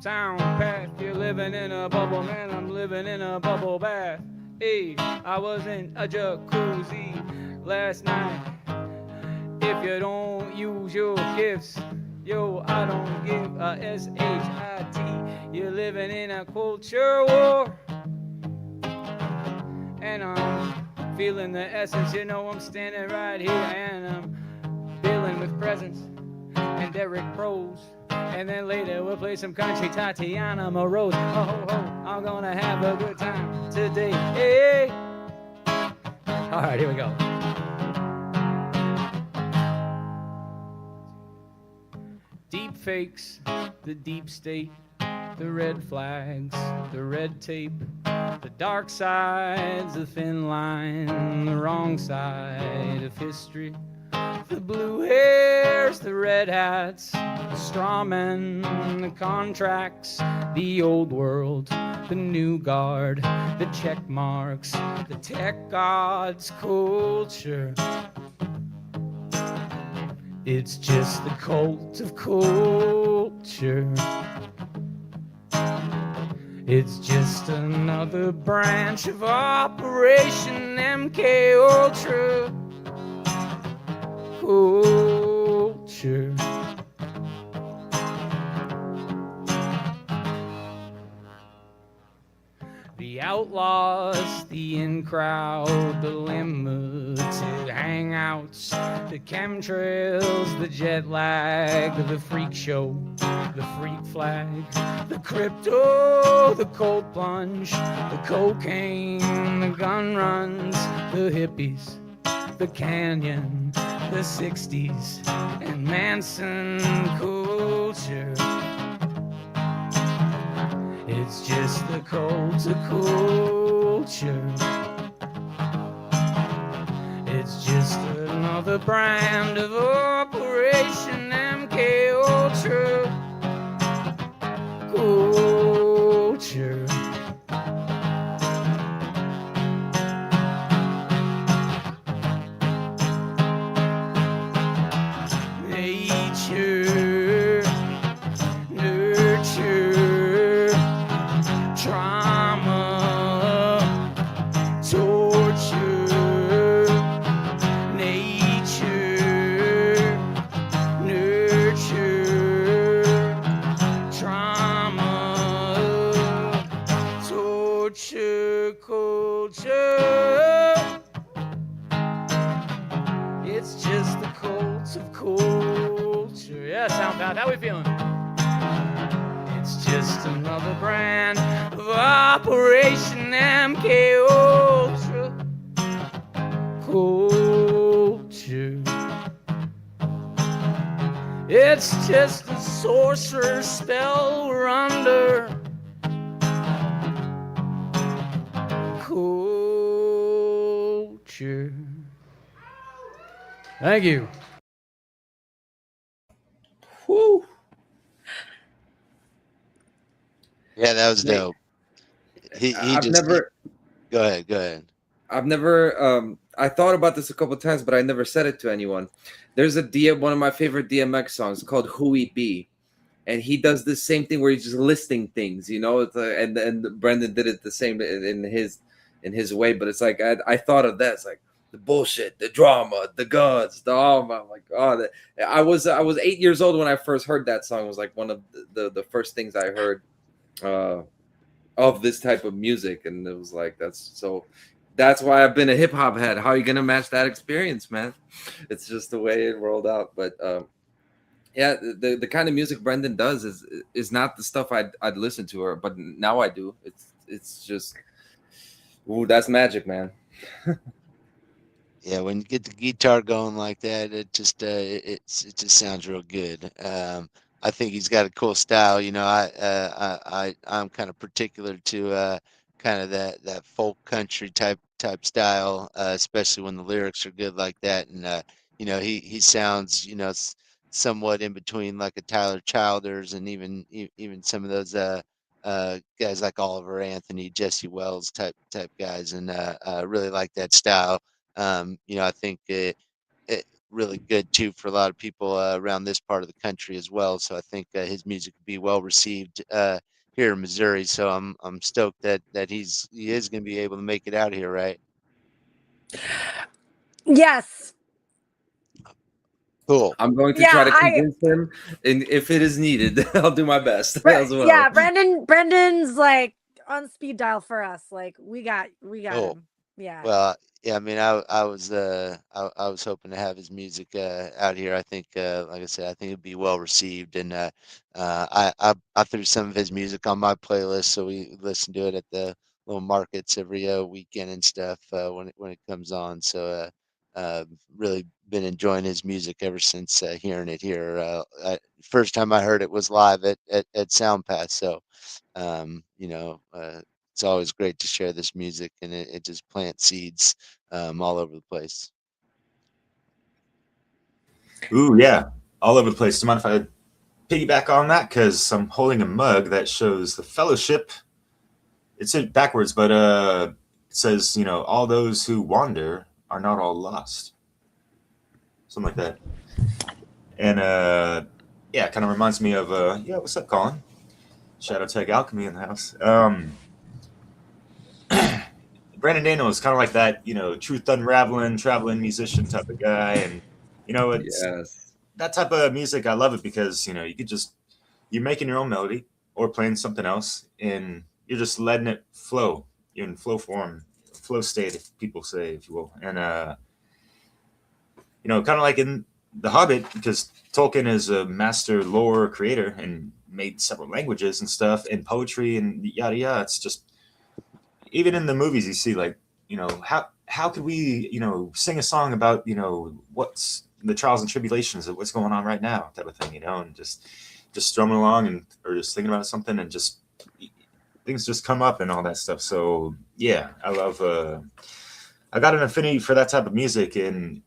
Soundpath, you're living in a bubble, man. I'm living in a bubble bath. Hey, I was in a jacuzzi last night. If you don't use your gifts, yo, I don't give a SHIT. You're living in a culture war. And I'm feeling the essence, I'm standing right here and I'm dealing with presence and Derek Prose. And then later we'll play some country, Tatiana Moroz. Oh, ho, ho, I'm gonna have a good time today. Hey. All right, here we go. Deep fakes, the deep state, the red flags, the red tape, the dark sides, the thin line, the wrong side of history, the blue hairs, the red hats, the straw men, the contracts, the old world, the new guard, the check marks, the tech gods, culture. It's just the cult of culture. It's just another branch of Operation MK Ultra. Culture. The outlaws, the in-crowd, the limited hangouts, the chemtrails, the jet lag, the freak show, the freak flag, the crypto, the cold plunge, the cocaine, the gun runs, the hippies, the canyon, the 60s, and Manson culture. It's just the cult of culture. It's just another brand of Operation MK Ultra. Culture. Nature, nurture, trauma, torture, nature, nurture, trauma, torture, culture. It's just the cult of culture. Yeah, Soundpath, how we feeling? It's just another brand of Operation MK Ultra. Culture. It's just a sorcerer's spell we're under. Culture. Thank you. Woo. Yeah, that was dope. He I've just never. Go ahead. I've never. I thought about this a couple times, but I never said it to anyone. There's one of my favorite DMX songs called "Who We Be," and he does the same thing where he's just listing things, It's and Brendan did it the same in his way, but it's like I thought of that. It's like the bullshit, the drama, the guns, oh my god. I was 8 years old when I first heard that song. It was like one of the first things I heard of this type of music, and it was like that's why I've been a hip hop head. How are you gonna match that experience, man? It's just the way it rolled out. But yeah, the kind of music Brendan does is not the stuff I'd listen to her, but now I do. It's just, ooh, that's magic, man. Yeah, when you get the guitar going like that, it just it just sounds real good. I think he's got a cool style. You know, I'm kind of particular to kind of that folk country type style, especially when the lyrics are good like that. And you know, he sounds, you know, somewhat in between like a Tyler Childers and even some of those guys like Oliver Anthony, Jesse Wells type guys, and really like that style. You know, I think it really good too for a lot of people around this part of the country as well. So I think his music will be well received here in Missouri. So I'm stoked that he is going to be able to make it out here, right? Yes. Cool. I'm going to Yeah, try to convince him, and if it is needed, I'll do my best as well. Yeah, Brendan's like on speed dial for us. Like we got Cool. him. Yeah. Well, yeah, I mean, I was hoping to have his music out here. I think, like I said, I think it'd be well received, and I threw some of his music on my playlist, so we listen to it at the little markets every weekend and stuff when it comes on. So really been enjoying his music ever since hearing it here. First time I heard it was live at Soundpath, so you know. It's always great to share this music, and it just plants seeds all over the place. Ooh, yeah, all over the place. Do you mind if I piggyback on that? Because I'm holding a mug that shows the fellowship. It's it backwards, but it says, you know, all those who wander are not all lost. Something like that. And yeah, it kind of reminds me of yeah, what's up, Colin? Shadow Tech Alchemy in the house. Brandon Daniel is kind of like that, you know, truth unraveling, traveling musician type of guy, and you know, it's Yes. that type of music. I love it because you know you could just you're making your own melody or playing something else, and you're just letting it flow. You're in flow form, flow state, if people say, if you will, and you know, kind of like in The Hobbit, because Tolkien is a master lore creator and made several languages and stuff, and poetry and yada yada. It's just even in the movies you see, like, you know, how could we, you know, sing a song about, you know, what's the trials and tribulations of what's going on right now type of thing, you know, and just strumming along and or just thinking about something and just things just come up and all that stuff. So yeah, I love I got an affinity for that type of music, and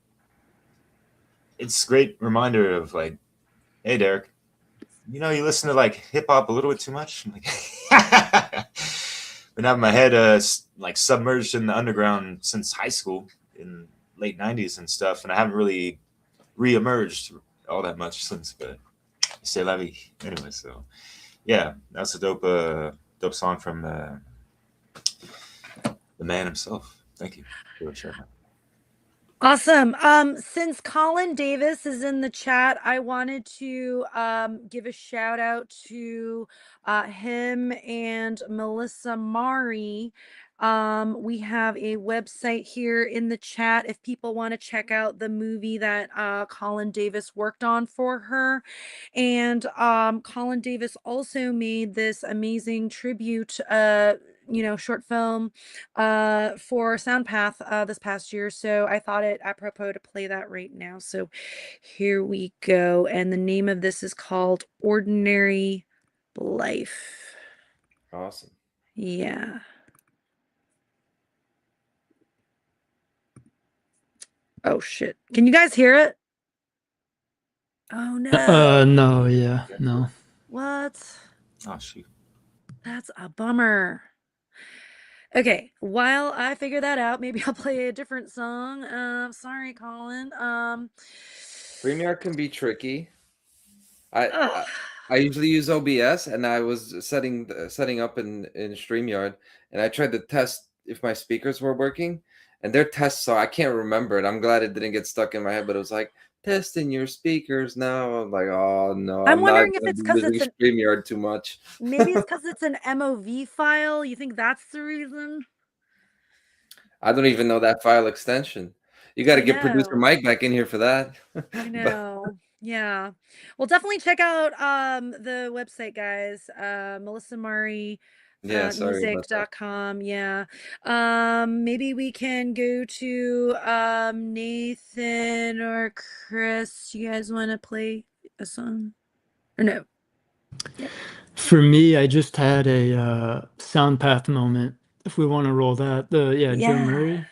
it's a great reminder of like, hey Derek, you know, you listen to like hip hop a little bit too much. Like, been having my head like submerged in the underground since high school in late '90s and stuff, and I haven't really re-emerged all that much since. But c'est la vie, anyway. So yeah, that's a dope song from the man himself. Thank you for sharing that. Awesome. Since Colin Davis is in the chat, I wanted to give a shout out to him and Melissa Mari. We have a website here in the chat if people want to check out the movie that Colin Davis worked on for her. And Colin Davis also made this amazing tribute you know, short film for Soundpath this past year. So I thought it apropos to play that right now. So here we go. And the name of this is called Ordinary Life. Awesome. Yeah. Oh shit. Can you guys hear it? Oh no. No, yeah, no. What? Oh shoot. That's a bummer. Okay, while I figure that out, maybe I'll play a different song. Sorry, Colin. StreamYard can be tricky. I usually use OBS, and I was setting up in StreamYard, and I tried to test if my speakers were working, and their test song, I can't remember it. I'm glad it didn't get stuck in my head, but it was like, testing your speakers now. I'm like, oh no, I'm I'm not wondering if gonna it's be 'cause using it's an StreamYard too much. maybe it's 'cause it's an MOV file. You think that's the reason? I don't even know that file extension. You got to I get producer know. Mike back in here for that. I But know. Yeah. Well, definitely check out the website, guys. Melissa Murray yeah, sorry about that. music.com. Yeah. Maybe we can go to Nathan or Chris. You guys want to play a song? Or no? Yeah. For me, I just had a Soundpath moment. If we want to roll that, Joe Yeah. Murray.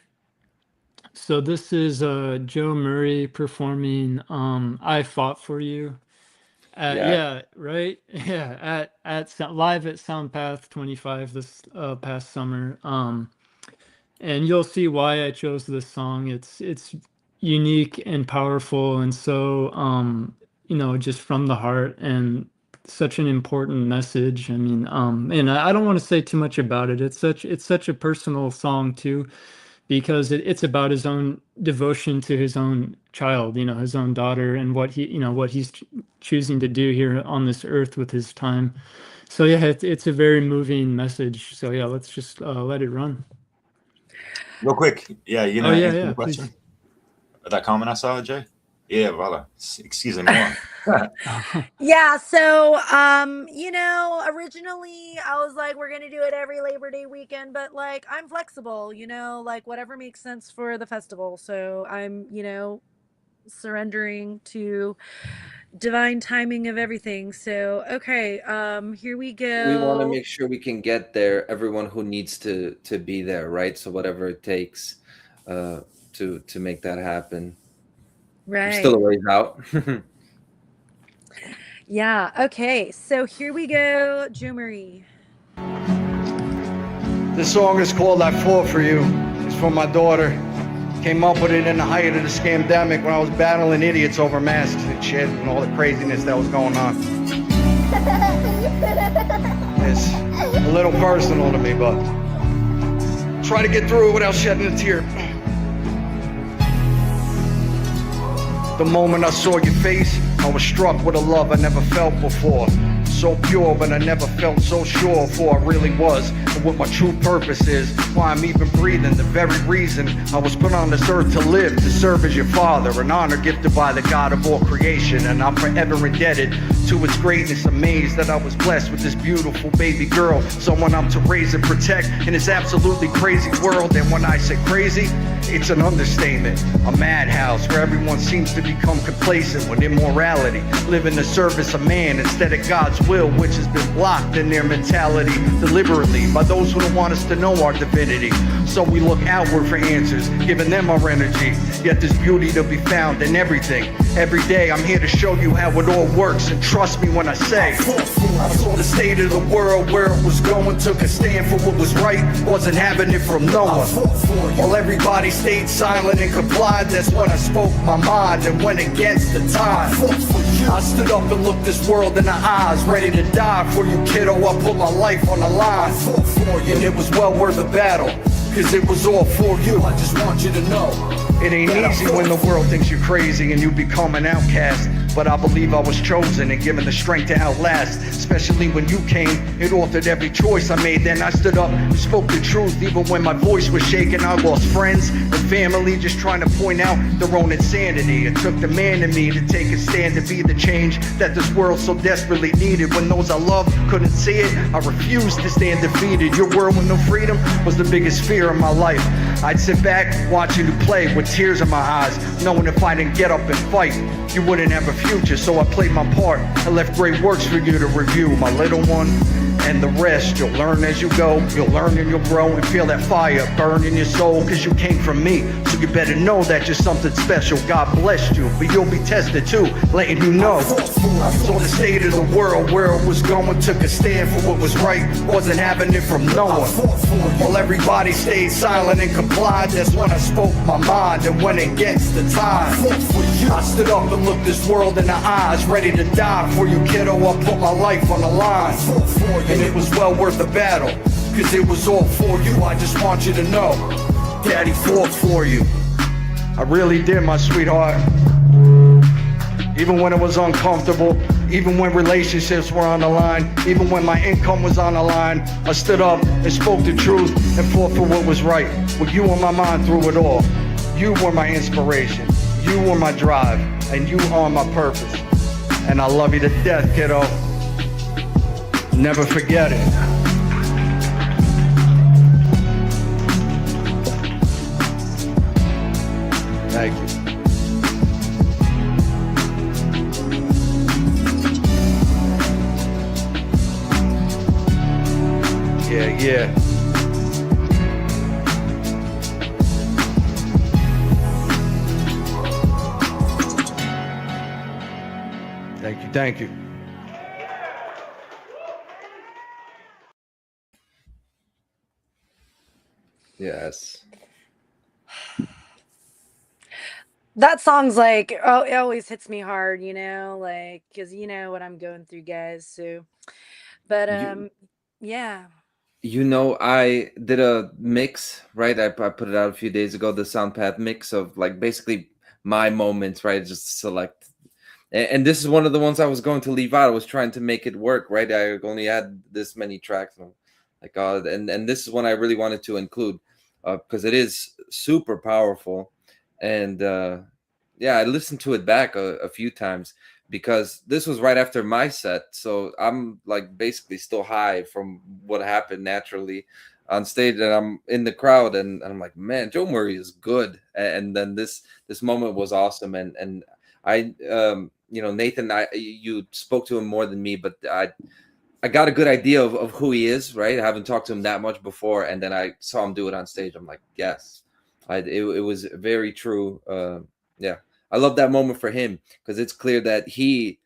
So this is Joe Murray performing "I Fought for You." Yeah. Right. Yeah, live at Soundpath 25 this past summer. And you'll see why I chose this song. It's unique and powerful, and so just from the heart, and such an important message. I mean, and I don't want to say too much about it. It's such a personal song too, because it's about his own devotion to his own child, his own daughter, and what he's choosing to do here on this earth with his time. So yeah, it's a very moving message. So yeah, let's just let it run. Real quick, yeah, Oh, yeah, answer yeah, the question? please. That comment I saw, Jay? Yeah, voila. Excuse me more. Yeah, so originally I was like, we're gonna do it every Labor Day weekend, but like I'm flexible, like whatever makes sense for the festival. So I'm, surrendering to divine timing of everything. So okay, here we We want to go. make sure we can get there, everyone who needs to be there, right? So whatever it takes to make that happen. We're still a Right. ways out. Yeah, okay. So here we go, Joe Marie. This song is called I Fought For You. It's from my daughter. Came up with it in the height of the scamdemic when I was battling idiots over masks and shit and all the craziness that was going on. It's a little personal to me, but try to get through it without shedding a tear. The moment I saw your face, I was struck with a love I never felt before. So pure, but I never felt so sure for I really was, and what my true purpose is, why I'm even breathing, the very reason I was put on this earth to live, to serve as your father, an honor gifted by the God of all creation, and I'm forever indebted to its greatness, amazed that I was blessed with this beautiful baby girl, someone I'm to raise and protect in this absolutely crazy world. And when I say crazy, it's an understatement, a madhouse where everyone seems to become complacent with immorality, live in the service of man instead of God's will, which has been blocked in their mentality deliberately by those who don't want us to know our divinity. So we look outward for answers, giving them our energy, yet there's beauty to be found in everything. Every day I'm here to show you how it all works, and trust me when I say I saw the state of the world where it was going, took a stand for what was right, wasn't having it from no one. While everybody stayed silent and complied, that's when I spoke my mind and went against the tide. I stood up and looked this world in the eyes, ready to die for you, kiddo. I put my life on the line, and it was well worth the battle, cause it was all for you. I just want you to know it ain't easy when the world thinks you're crazy and you become an outcast. But I believe I was chosen and given the strength to outlast. Especially when you came, it altered every choice I made. Then I stood up and spoke the truth, even when my voice was shaking. I lost friends and family just trying to point out their own insanity. It took the man in me to take a stand to be the change that this world so desperately needed. When those I loved couldn't see it, I refused to stand defeated. Your world with no freedom was the biggest fear of my life. I'd sit back watching you play with tears in my eyes, knowing if I didn't get up and fight, you wouldn't have a future. So I played my part. I left great works for you to review, my little one. And the rest you'll learn as you go. You'll learn and you'll grow and feel that fire burn in your soul, cause you came from me. So you better know that you're something special. God blessed you, but you'll be tested too, letting you know. I saw the state of the world where it was going, took a stand for what was right, wasn't having it from no one. While everybody stayed silent and complied, that's when I spoke my mind and went against the tide. I stood up and looked this world in the eyes, ready to die for you, kiddo. I put my life on the line, and it was well worth the battle, cause it was all for you. I just want you to know Daddy fought for you. I really did, my sweetheart. Even when it was uncomfortable, even when relationships were on the line, even when my income was on the line, I stood up and spoke the truth and fought for what was right. With you on my mind through it all. You were my inspiration. You were my drive. And you are my purpose. And I love you to death, kiddo. Never forget it. Thank you. Yeah. Thank you. Yes. That song's like, oh, it always hits me hard, you know, like, because you know what I'm going through, guys. So, but You yeah. you know, I did a mix, right? I put it out a few days ago, the Soundpath mix of like basically my moments, right? Just select. And this is one of the ones I was going to leave out. I was trying to make it work, right? I only had this many tracks. And I'm like, and this is one I really wanted to include because it is super powerful. And yeah, I listened to it back a few times because this was right after my set. So I'm like basically still high from what happened naturally on stage, and I'm in the crowd, and I'm like, man, Joe Murray is good. And then this moment was awesome. And I you know, Nathan, you spoke to him more than me, but I got a good idea of who he is, right? I haven't talked to him that much before, and then I saw him do it on stage. I'm like, yes, it was very true. Yeah, I love that moment for him because it's clear that he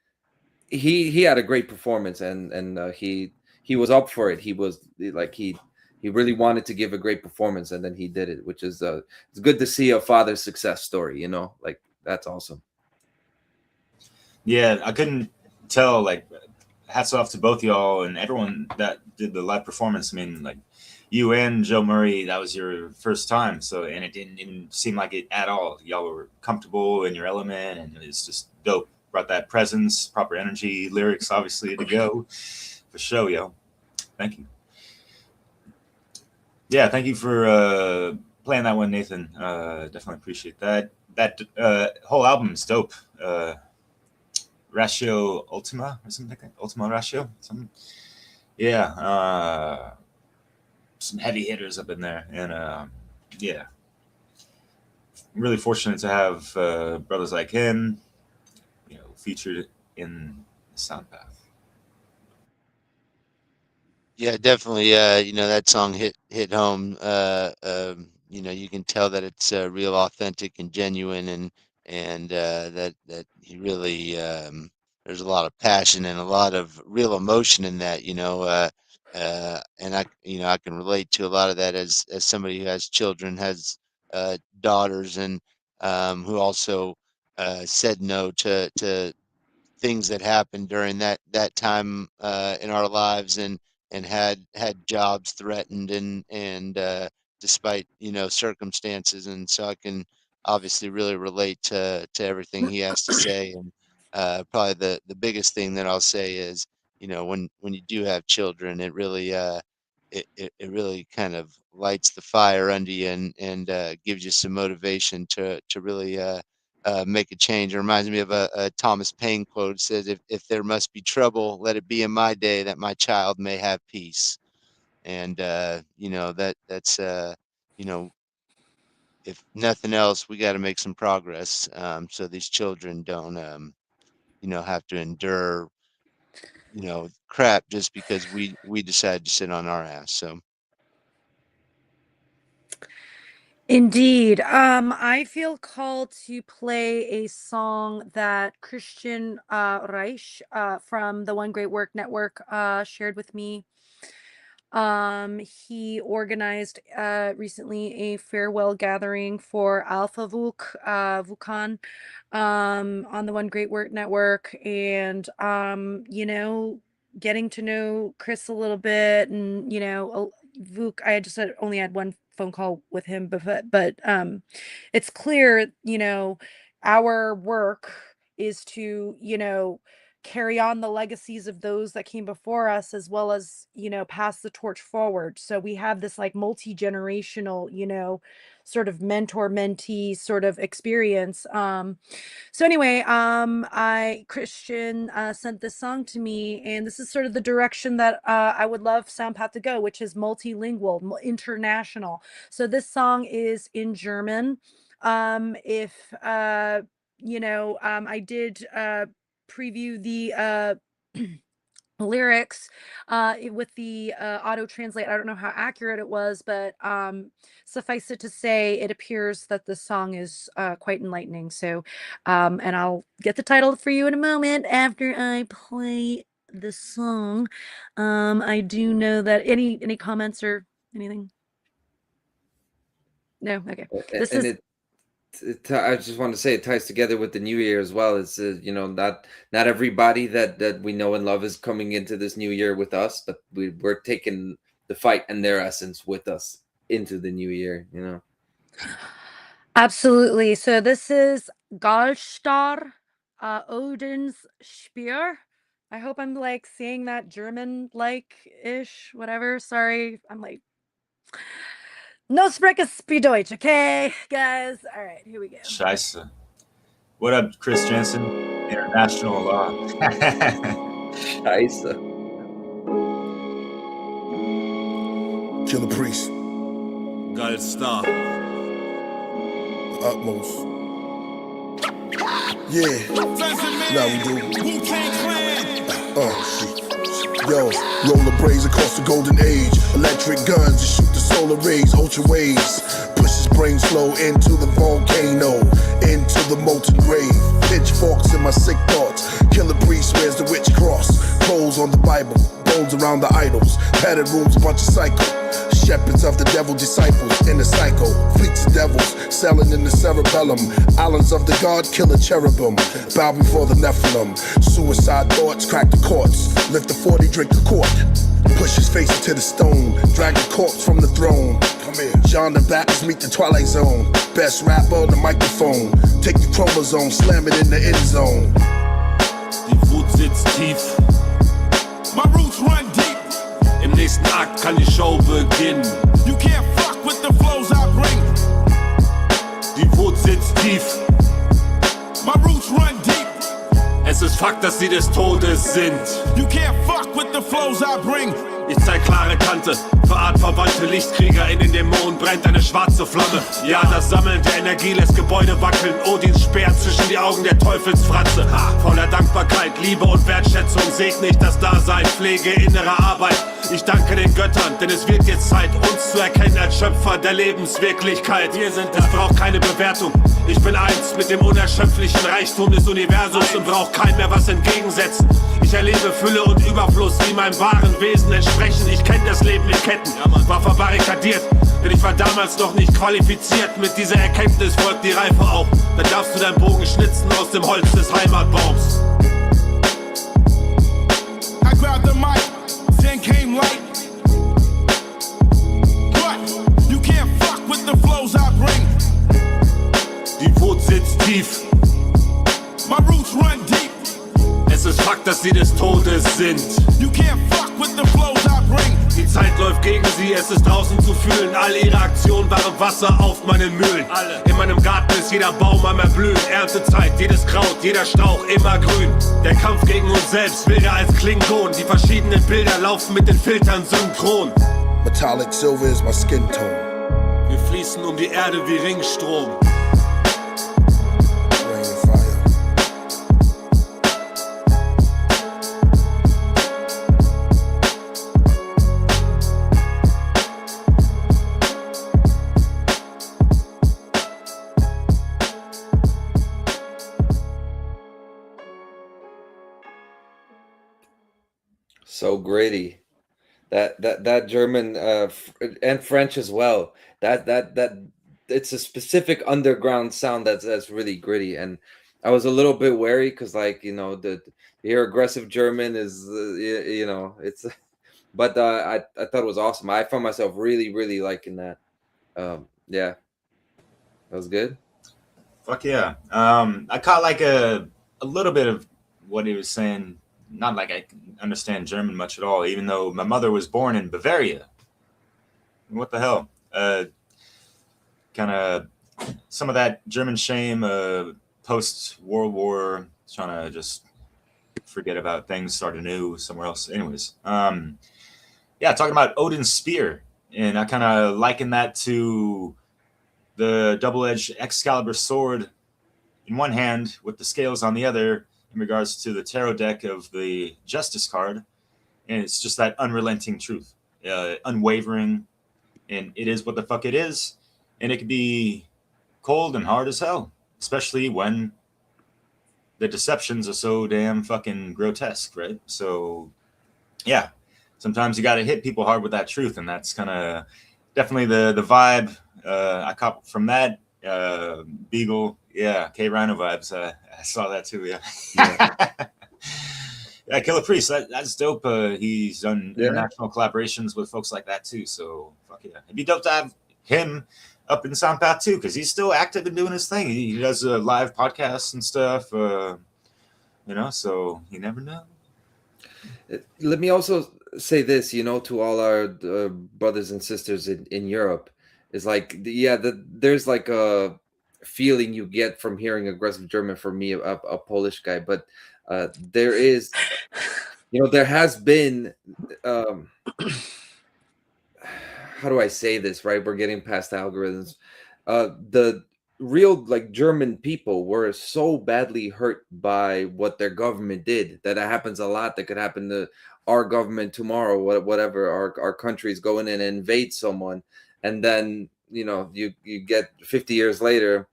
had a great performance, and he was up for it. He was like he really wanted to give a great performance, and then he did it, which is it's good to see a father's success story. You know, like that's awesome. Yeah, I couldn't tell. Like, hats off to both y'all and everyone that did the live performance. I mean, like, you and Joe Murray, that was your first time, so and it didn't even seem like it at all. Y'all were comfortable in your element, and it was just dope. Brought that presence, proper energy, lyrics, obviously to go for show, yo. Thank you. Yeah, thank you for playing that one, Nathan. Definitely appreciate that. That whole album is dope. Ratio Ultima or something like that. Ultima Ratio, something. Yeah, some heavy hitters up in there, and yeah, I'm really fortunate to have brothers like him, you know, featured in Soundpath. Yeah, definitely. You know, that song hit home. You know, you can tell that it's real, authentic, and genuine, and that he really there's a lot of passion and a lot of real emotion in that. You know, and you know, I can relate to a lot of that as somebody who has children, has daughters, and who also said no to things that happened during that time in our lives, and had jobs threatened, and despite, you know, circumstances. And so I can obviously really relate to everything he has to say. And probably the biggest thing that I'll say is, you know, when you do have children, it really it really kind of lights the fire under you, and gives you some motivation to really make a change. It reminds me of a Thomas Paine quote. It says, if there must be trouble, let it be in my day, that my child may have peace. And you know, that's you know, if nothing else, we got to make some progress, so these children don't you know, have to endure, you know, crap just because we decide to sit on our ass. So Indeed. I feel called to play a song that Christian Reich from the One Great Work Network shared with me. He organized recently a farewell gathering for Alpha Vuk, Vukan, on the One Great Work Network, and you know, getting to know Chris a little bit, and you know, Vuk. I just only had one phone call with him, but it's clear, our work is to, carry on the legacies of those that came before us, as well as, pass the torch forward. So we have this like multi-generational, sort of mentor mentee sort of experience. So anyway, I Christian sent this song to me, and this is sort of the direction that I would love Soundpath to go, which is multilingual, international. So this song is in German. If I did preview the lyrics with the auto translate. I don't know how accurate it was, but suffice it to say, it appears that the song is quite enlightening. So and I'll get the title for you in a moment after I play the song. I do know that any comments or anything? No. Okay. This And is I just want to say it ties together with the new year as well. It's not everybody that we know and love is coming into this new year with us, but we're taking the fight and their essence with us into the new year. absolutely. So this is Galstar, Odin's Spear. I hope I'm like saying that German like ish, whatever. Sorry, I'm like no spreches Deutsch, okay, guys. All right, here we go. Scheiße. What up, Chris Jensen? International law. Scheiße. Killer Priest. Galstar. Utmost. Yeah. Now we do. Shit. Yo, roller braids across the golden age. Electric guns to shoot the solar rays, ultra waves. Pushes brain flow into the volcano, into the molten grave. Pitchforks in my sick thoughts. Killer priest wears the witch cross. Clothes on the Bible, bones around the idols. Padded rooms, bunch of cycle. Shepherds of the devil, disciples in the cycle. Fleets of devils, selling in the cerebellum. Islands of the god, killer cherubim. Bow before the Nephilim. Suicide thoughts, crack the courts. Lift the 40, drink the quart. Push his face into the stone. Drag the corpse from the throne. Come here. John the Baptist meet the Twilight Zone. Best rapper on the microphone. Take the chromosome, slam it in the end zone. Die Wut sitzt tief. My roots run deep. Im nächsten Akt kann die Show beginnen. You can't fuck with the flows I bring. Die Wut sitzt tief. My roots run deep. Es ist Fakt, dass sie des Todes sind. You can't fuck with the flows I bring. Ich zeig klare Kante, für artverwandte Lichtkrieger in den Dämonen brennt eine schwarze Flamme. Ja, das Sammeln der Energie lässt Gebäude wackeln. Odins Speer zwischen die Augen der Teufelsfratze. Voller Dankbarkeit, Liebe und Wertschätzung segne ich das Dasein, pflege innere Arbeit. Ich danke den Göttern, denn es wird jetzt Zeit, uns zu erkennen als Schöpfer der Lebenswirklichkeit. Es braucht keine Bewertung. Ich bin eins mit dem unerschöpflichen Reichtum des Universums und brauch kein mehr was entgegensetzen. Ich erlebe Fülle und Überfluss, die meinem wahren Wesen entsprechen. Ich kenne das Leben in Ketten, war verbarrikadiert, denn ich war damals noch nicht qualifiziert. Mit dieser Erkenntnis folgt die Reife auch. Dann darfst du deinen Bogen schnitzen aus dem Holz des Heimatbaums. I grabbed the mic, then came light. What? You can't fuck with the flows I bring. Die Wut sitzt tief. My roots run deep. Es ist Fakt, dass sie des Todes sind. You can't fuck with the flows I bring. Die Zeit läuft gegen sie, es ist draußen zu fühlen. All ihre Aktionen waren Wasser auf meinen Mühlen. In meinem Garten ist jeder Baum am Erblühen. Erntezeit, jedes Kraut, jeder Strauch immer grün. Der Kampf gegen uns selbst, wilder als Klingon. Die verschiedenen Bilder laufen mit den Filtern synchron. Metallic silver is my skin tone. Wir fließen um die Erde wie Ringstrom. So gritty. That German and French as well. That it's a specific underground sound that's really gritty. And I was a little bit wary because, like, your aggressive German is it's. But I thought it was awesome. I found myself really liking that. Yeah, that was good. Fuck yeah. I caught like a little bit of what he was saying. Not like I can understand German much at all, even though my mother was born in Bavaria. What the hell? Kind of some of that German shame post World War, trying to just forget about things, start anew somewhere else. Anyways, yeah, talking about Odin's spear, and I kind of liken that to the double-edged Excalibur sword in one hand with the scales on the other in regards to the tarot deck of the Justice card, and it's just that unrelenting truth, unwavering, and it is what the fuck it is, and it can be cold and hard as hell, especially when the deceptions are so damn fucking grotesque, right? So, yeah, sometimes you got to hit people hard with that truth, and that's kind of definitely the vibe I caught from that. Beagle, yeah, K Rhino vibes. I saw that too. Yeah. Yeah, Killer Priest. That's dope. He's done international collaborations with folks like that too. So fuck yeah, it'd be dope to have him up in Soundpath too, because he's still active and doing his thing. He does live podcasts and stuff. So you never know. Let me also say this, to all our brothers and sisters in Europe, is like, there's like a feeling you get from hearing aggressive German from me, a Polish guy, but there is, there has been, how do I say this, right? We're getting past algorithms. The real like German people were so badly hurt by what their government did that it happens a lot. That could happen to our government tomorrow. Whatever, our country's going in and invade someone, and then you get 50 years later,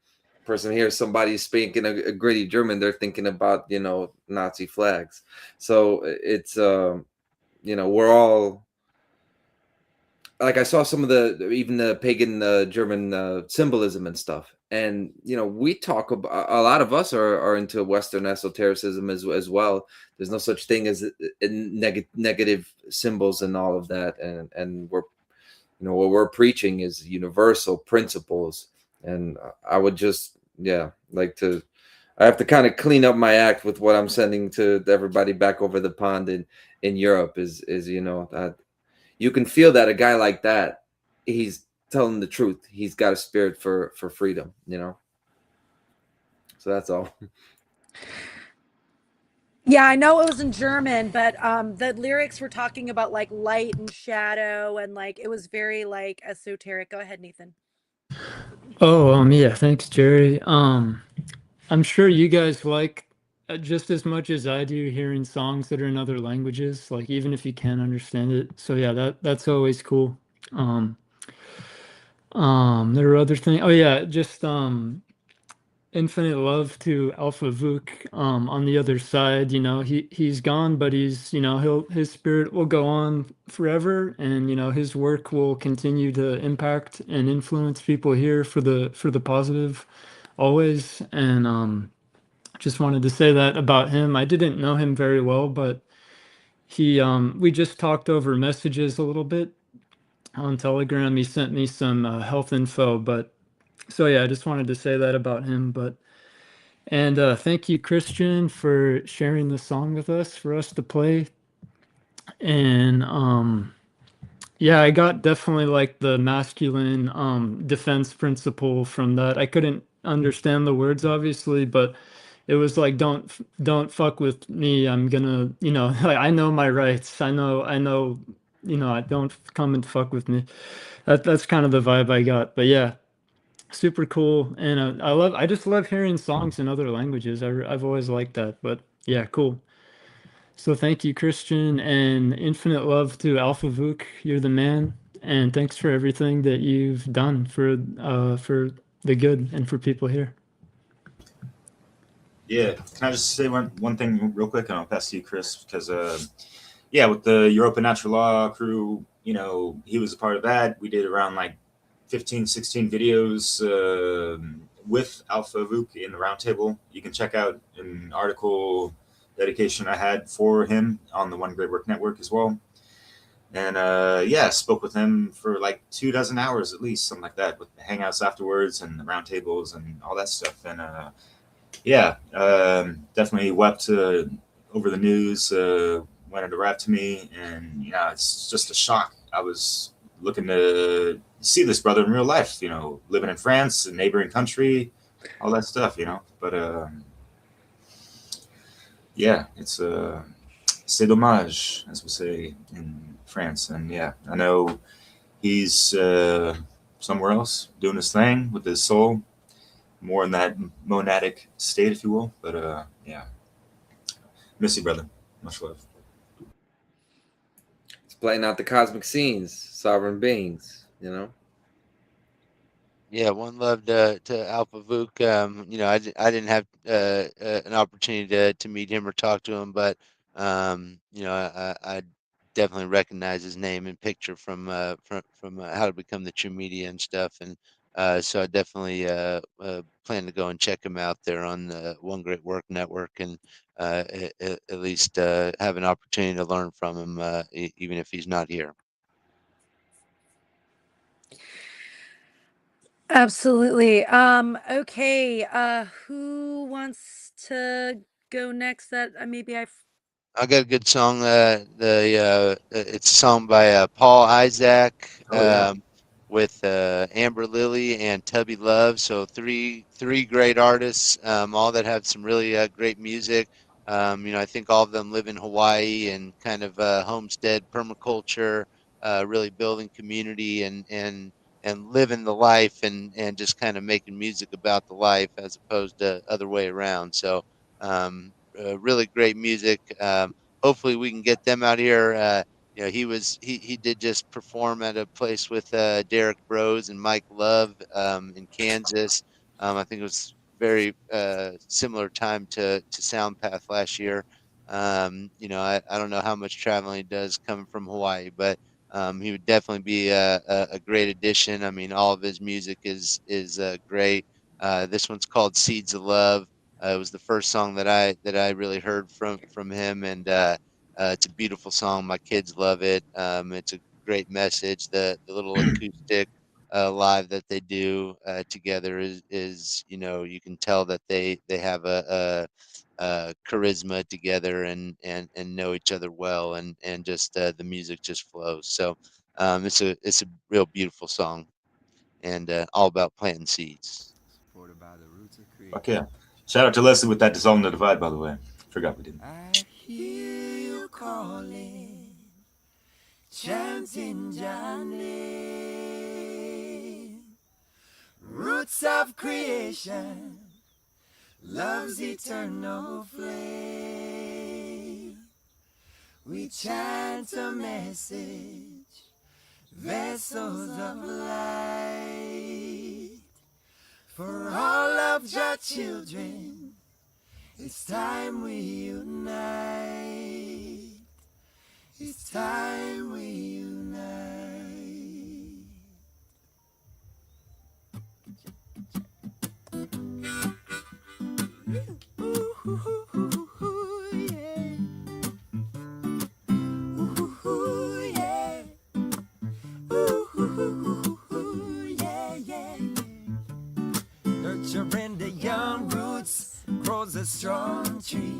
person hears somebody speaking a gritty German, they're thinking about Nazi flags. So it's we're all. Like, I saw some of even the pagan German symbolism and stuff, and we talk about, a lot of us are into Western esotericism as well. There's no such thing as negative symbols and all of that, and we're what we're preaching is universal principles. And I would just like to, I have to kind of clean up my act with what I'm sending to everybody back over the pond in Europe is that you can feel that a guy like that, he's telling the truth. He's got a spirit for freedom, So that's all. Yeah, I know it was in German, but the lyrics were talking about like light and shadow, and like it was very like esoteric. Go ahead, Nathan. Oh, yeah, thanks, Jerry. I'm sure you guys like just as much as I do hearing songs that are in other languages, like even if you can't understand it. So yeah, that's always cool. There are other things. Oh yeah, just infinite love to Alpha Vuk. On the other side, he's gone, but he's his spirit will go on forever, and his work will continue to impact and influence people here for the positive always. And just wanted to say that about him. I didn't know him very well, but we just talked over messages a little bit on Telegram. He sent me some health info, but so yeah, I just wanted to say that about him. And thank you, Christian, for sharing the song with us for us to play. And yeah, I got definitely like the masculine defense principle from that. I couldn't understand the words obviously, but it was like don't fuck with me. I'm gonna, like, I know my rights. I know, I don't come and fuck with me. That's kind of the vibe I got. But yeah, super cool. And I just love hearing songs in other languages. I've always liked that. But yeah, cool. So thank you, Christian, and infinite love to Alpha Vuk. You're the man, and thanks for everything that you've done for the good and for people here. Yeah, can I just say one thing real quick, and I'll pass to you, Chris, because with the Europa Natural Law crew, he was a part of that. We did around like 15, 16 videos with Alpha Vuk in the roundtable. You can check out an article dedication I had for him on the One Great Work Network as well. And yeah, spoke with him for like 24 hours at least, something like that, with hangouts afterwards and the round tables and all that stuff. And yeah, definitely wept over the news. Wanted to rap to me, and yeah, it's just a shock. I was looking to see this brother in real life, living in France, a neighboring country, all that stuff, But yeah, c'est dommage, as we say in France. And yeah, I know he's somewhere else doing his thing with his soul, more in that monadic state, if you will. But yeah, miss you, brother. Much love. It's playing out the cosmic scenes, sovereign beings, Yeah, one love to Alpha Vuk. I didn't have an opportunity to meet him or talk to him, but I definitely recognize his name and picture from How to Become the True Media and stuff, and so I definitely plan to go and check him out there on the One Great Work Network, and at least have an opportunity to learn from him, even if he's not here. Absolutely. Okay. Who wants to go next? That maybe I got a good song. It's a song by Paul Isaac, Oh, yeah. with Amber Lily and Tubby Love. So three great artists, all that have some really great music. I think all of them live in Hawaii and kind of homestead permaculture, really building community and living the life and just kind of making music about the life as opposed to other way around. So really great music. Hopefully we can get them out here. He did just perform at a place with Derek Bros and Mike Love in Kansas. I think it was very similar time to Soundpath last year. I don't know how much traveling he does coming from Hawaii, but he would definitely be a great addition. I mean, all of his music is great. This one's called Seeds of Love. It was the first song that I really heard from him, and it's a beautiful song. My kids love it. It's a great message. The little acoustic live that they do together is you can tell that they have a charisma together and know each other well, and just the music just flows. So it's a real beautiful song, and all about planting seeds. Fuck yeah. Shout out to Leslie with that Dissolving the Divide, by the way. Forgot we didn't. I hear you calling, chanting your name. Roots of creation, love's eternal flame. We chant a message, vessels of light. For all of your children, it's time we unite. It's time we unite. Ooh, yeah. Ooh, yeah. Ooh, yeah, yeah. Nurturing the young roots grows a strong tree.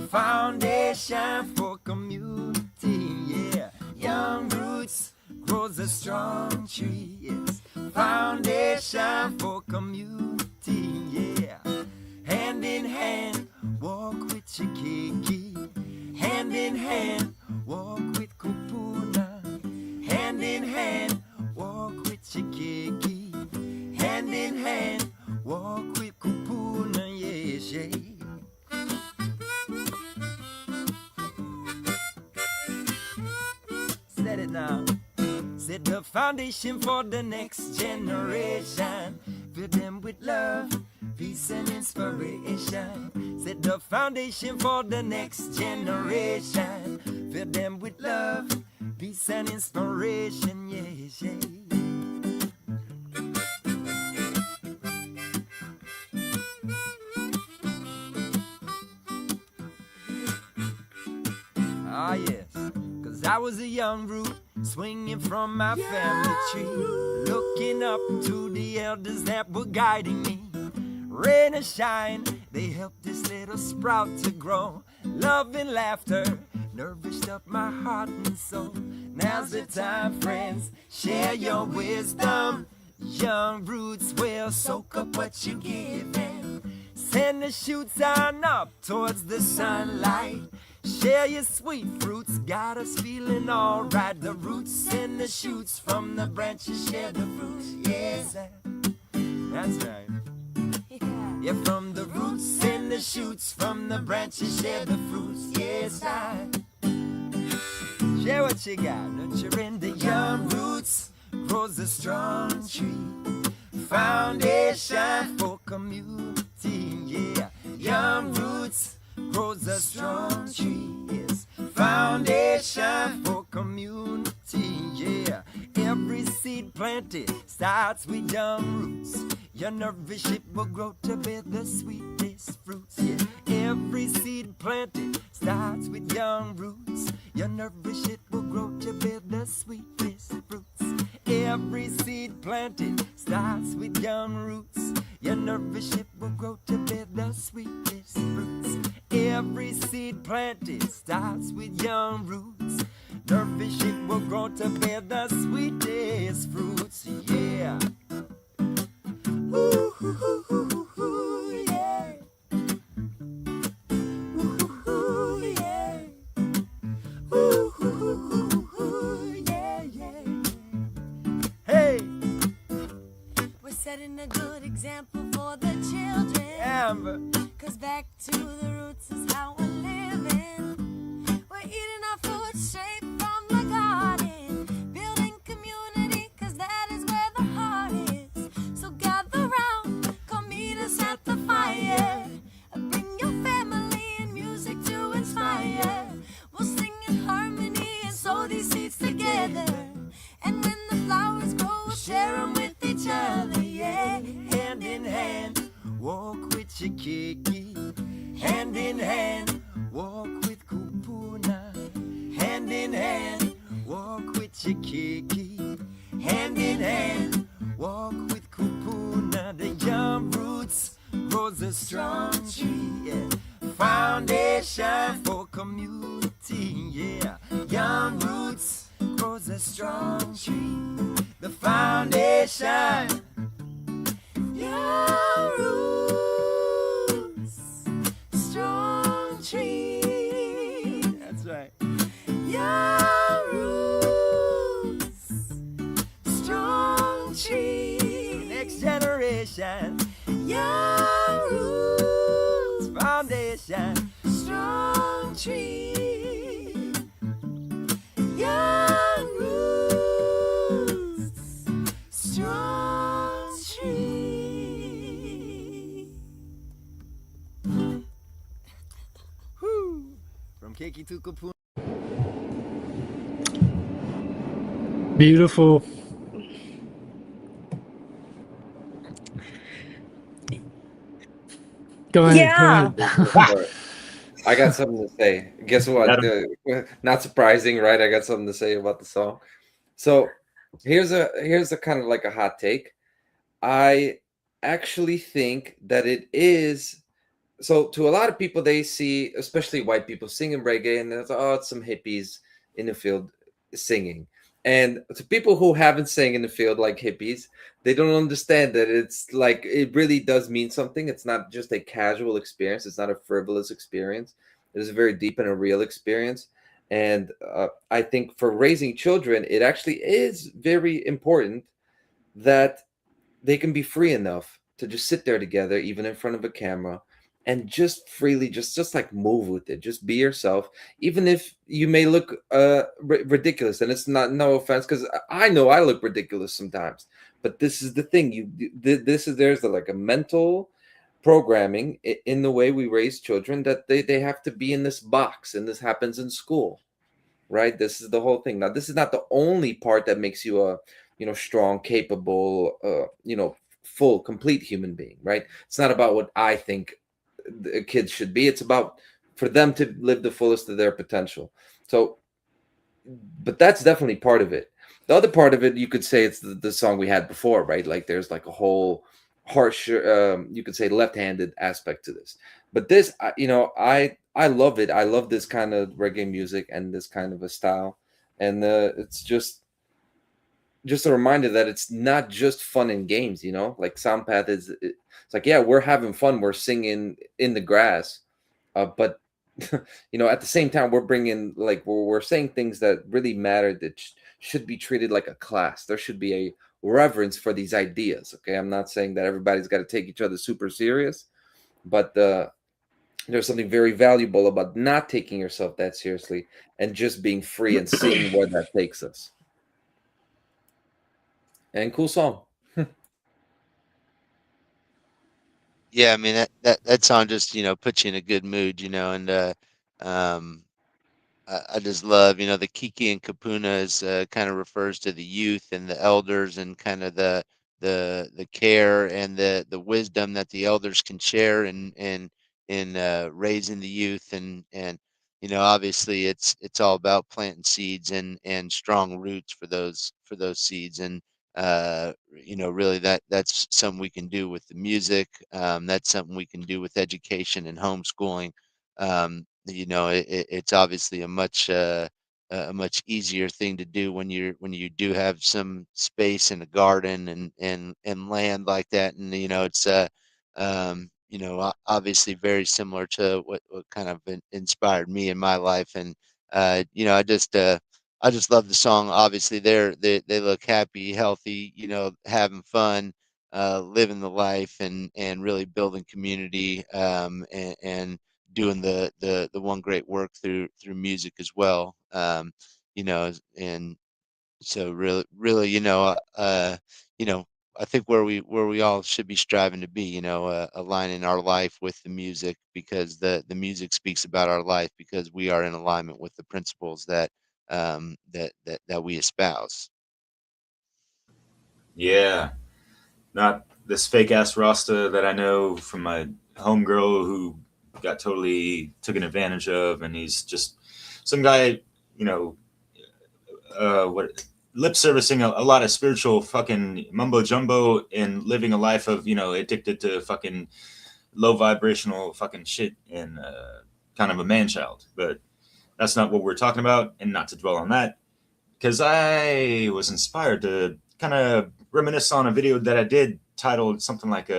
Foundation for community, yeah. Young roots grows a strong tree, yes. Foundation for community, yeah. Hand in hand, walk with Chikiki. Hand in hand, walk with Kupuna. Hand in hand, walk with Chikiki. Hand in hand, walk with Kupuna, yes, yeah. Said it now. Set the foundation for the next generation. Fill them with love, peace and inspiration. Set the foundation for the next generation. Fill them with love, peace and inspiration, yes, yeah. Ah, yes, 'cause I I was a young root swinging from my family tree, looking up to the elders that were guiding me. Rain or shine, they helped this little sprout to grow. Love and laughter nourished up my heart and soul. Now's the time, friends, share your wisdom. Young roots will soak up what you give them. Send the shoots on up towards the sunlight. Share your sweet fruits, got us feeling alright. The roots and the shoots from the branches share the fruits. Yes, that's right. Yeah, from the roots and the shoots from the branches share the fruits. Yes, I share what you got. Nurturing the young roots grows a strong tree. Foundation for community. Yeah, young roots grows a strong tree. Yes, foundation for community. Yeah, every seed planted starts with young roots. Your nourish it will grow to bear the sweetest fruits. Yeah, every seed planted starts with young roots. Your nourish it will grow to bear the sweetest fruits. Every seed planted starts with young roots. Your nourish it will grow to bear the sweetest fruits. Every seed planted starts with young roots. Nourish it will grow to bear the sweetest fruits. Yeah. Ooh, ooh, ooh, ooh, ooh, yeah. Ooh, ooh, yeah. Ooh, ooh, ooh, yeah, yeah. Hey, We're setting a good example for the children. Amber. Cause back to the roots is how we're living. We're eating our food straight from the garden. Building community, cause that is where the heart is. So gather round, come meet us at the fire. Bring your family and music to inspire. We'll sing in harmony and sow these seeds together. And when the flowers grow, we'll share them with each other. Yeah, Hand in hand, walk with Chikiki. Hand in hand, walk with Kupuna. Hand in hand, walk with Chikiki. Hand in hand, walk with Kupuna. The young roots grows a strong tree. Yeah. Foundation for community. Yeah, young roots grows a strong tree. The foundation. young roots, strong tree. That's right. Young roots, strong tree. Next generation. Young roots, Foundation. strong tree. Young roots, strong tree. Woo. From Kiki to Kapuna. Beautiful. Go ahead. Yeah. Go ahead. I got something to say. Guess what? Adam. Not surprising, right? I got something to say about the song. So here's a kind of like a hot take. I actually think that it is. So to a lot of people, they see, especially white people, singing reggae, and it's, oh, it's some hippies in the field singing. And to people who haven't sang in the field like hippies, they don't understand that it's like it really does mean something. It's not just a casual experience. It's not a frivolous experience. It is a very deep and a real experience. And I think for raising children, it actually is very important that they can be free enough to just sit there together, even in front of a camera, and just freely just like move with it. Just be yourself, even if you may look ridiculous. And it's not, no offense, because I know I look ridiculous sometimes, but this is the thing. There's like a mental programming in the way we raise children, that they have to be in this box, and this happens in school, right? This is the whole thing. Now, this is not the only part that makes you a strong, capable, full, complete human being, right? It's not about what I think the kids should be. It's about for them to live the fullest of their potential. So but that's definitely part of it. The other part of it, you could say it's the song we had before, right? Like there's like a whole harsh, you could say left-handed aspect to this. But this, I love it. I love this kind of reggae music and this kind of a style, and it's just a reminder that it's not just fun and games. Like Soundpath it's like, yeah, we're having fun, we're singing in the grass, but at the same time, we're bringing like we're saying things that really matter, that should be treated like a class. There should be a reverence for these ideas. Okay, I'm not saying that everybody's got to take each other super serious, but there's something very valuable about not taking yourself that seriously and just being free and seeing where that takes us. And cool song. Yeah, I mean that song just puts you in a good mood, and um, I just love, the Kiki and Kapuna is kind of refers to the youth and the elders and kind of the care and the wisdom that the elders can share in raising the youth and obviously it's all about planting seeds and strong roots for those seeds and really that's something we can do with the music. That's something we can do with education and homeschooling. It's obviously a much easier thing to do when you do have some space in a garden and land like that, and it's obviously very similar to what kind of inspired me in my life, and I just love the song. Obviously, they look happy, healthy, having fun, living the life, and really building community, and doing the one great work through music as well. And so really, you know, I think where we all should be striving to be, aligning our life with the music because the music speaks about our life because we are in alignment with the principles that we espouse. Yeah, not this fake ass Rasta that I know from my homegirl who got totally taken advantage of, and he's just some guy, you know, what lip servicing a lot of spiritual fucking mumbo jumbo and living a life of addicted to fucking low vibrational fucking shit and kind of a man child. But that's not what we're talking about, and not to dwell on that because I was inspired to kind of reminisce on a video that I did titled something like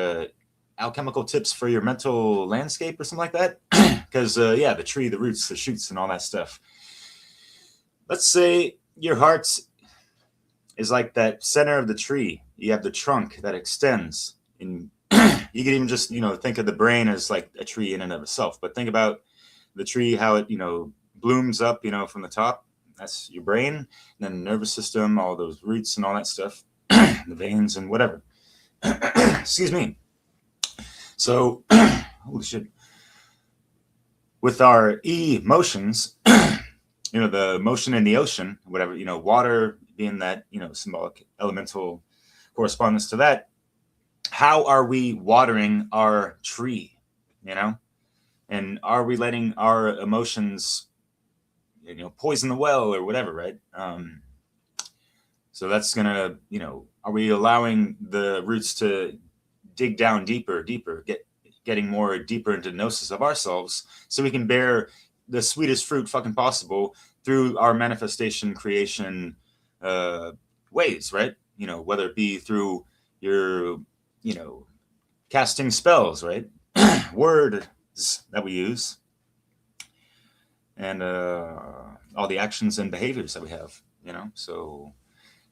alchemical tips for your mental landscape or something like that. Because yeah, the tree, the roots, the shoots, and all that stuff. Let's say your heart is like that center of the tree. You have the trunk that extends, and you can even just think of the brain as like a tree in and of itself. But think about the tree, how it blooms up, from the top. That's your brain, and then the nervous system, all those roots and all that stuff, the veins and whatever. Excuse me. So, holy shit. With our emotions, the motion in the ocean, whatever, water being that, symbolic elemental correspondence to that. How are we watering our tree, And are we letting our emotions, poison the well or whatever, right? So that's gonna, are we allowing the roots to dig down deeper, getting more deeper into gnosis of ourselves, so we can bear the sweetest fruit fucking possible through our manifestation creation ways, right? Whether it be through your, casting spells, right? Words that we use, and all the actions and behaviors that we have, so.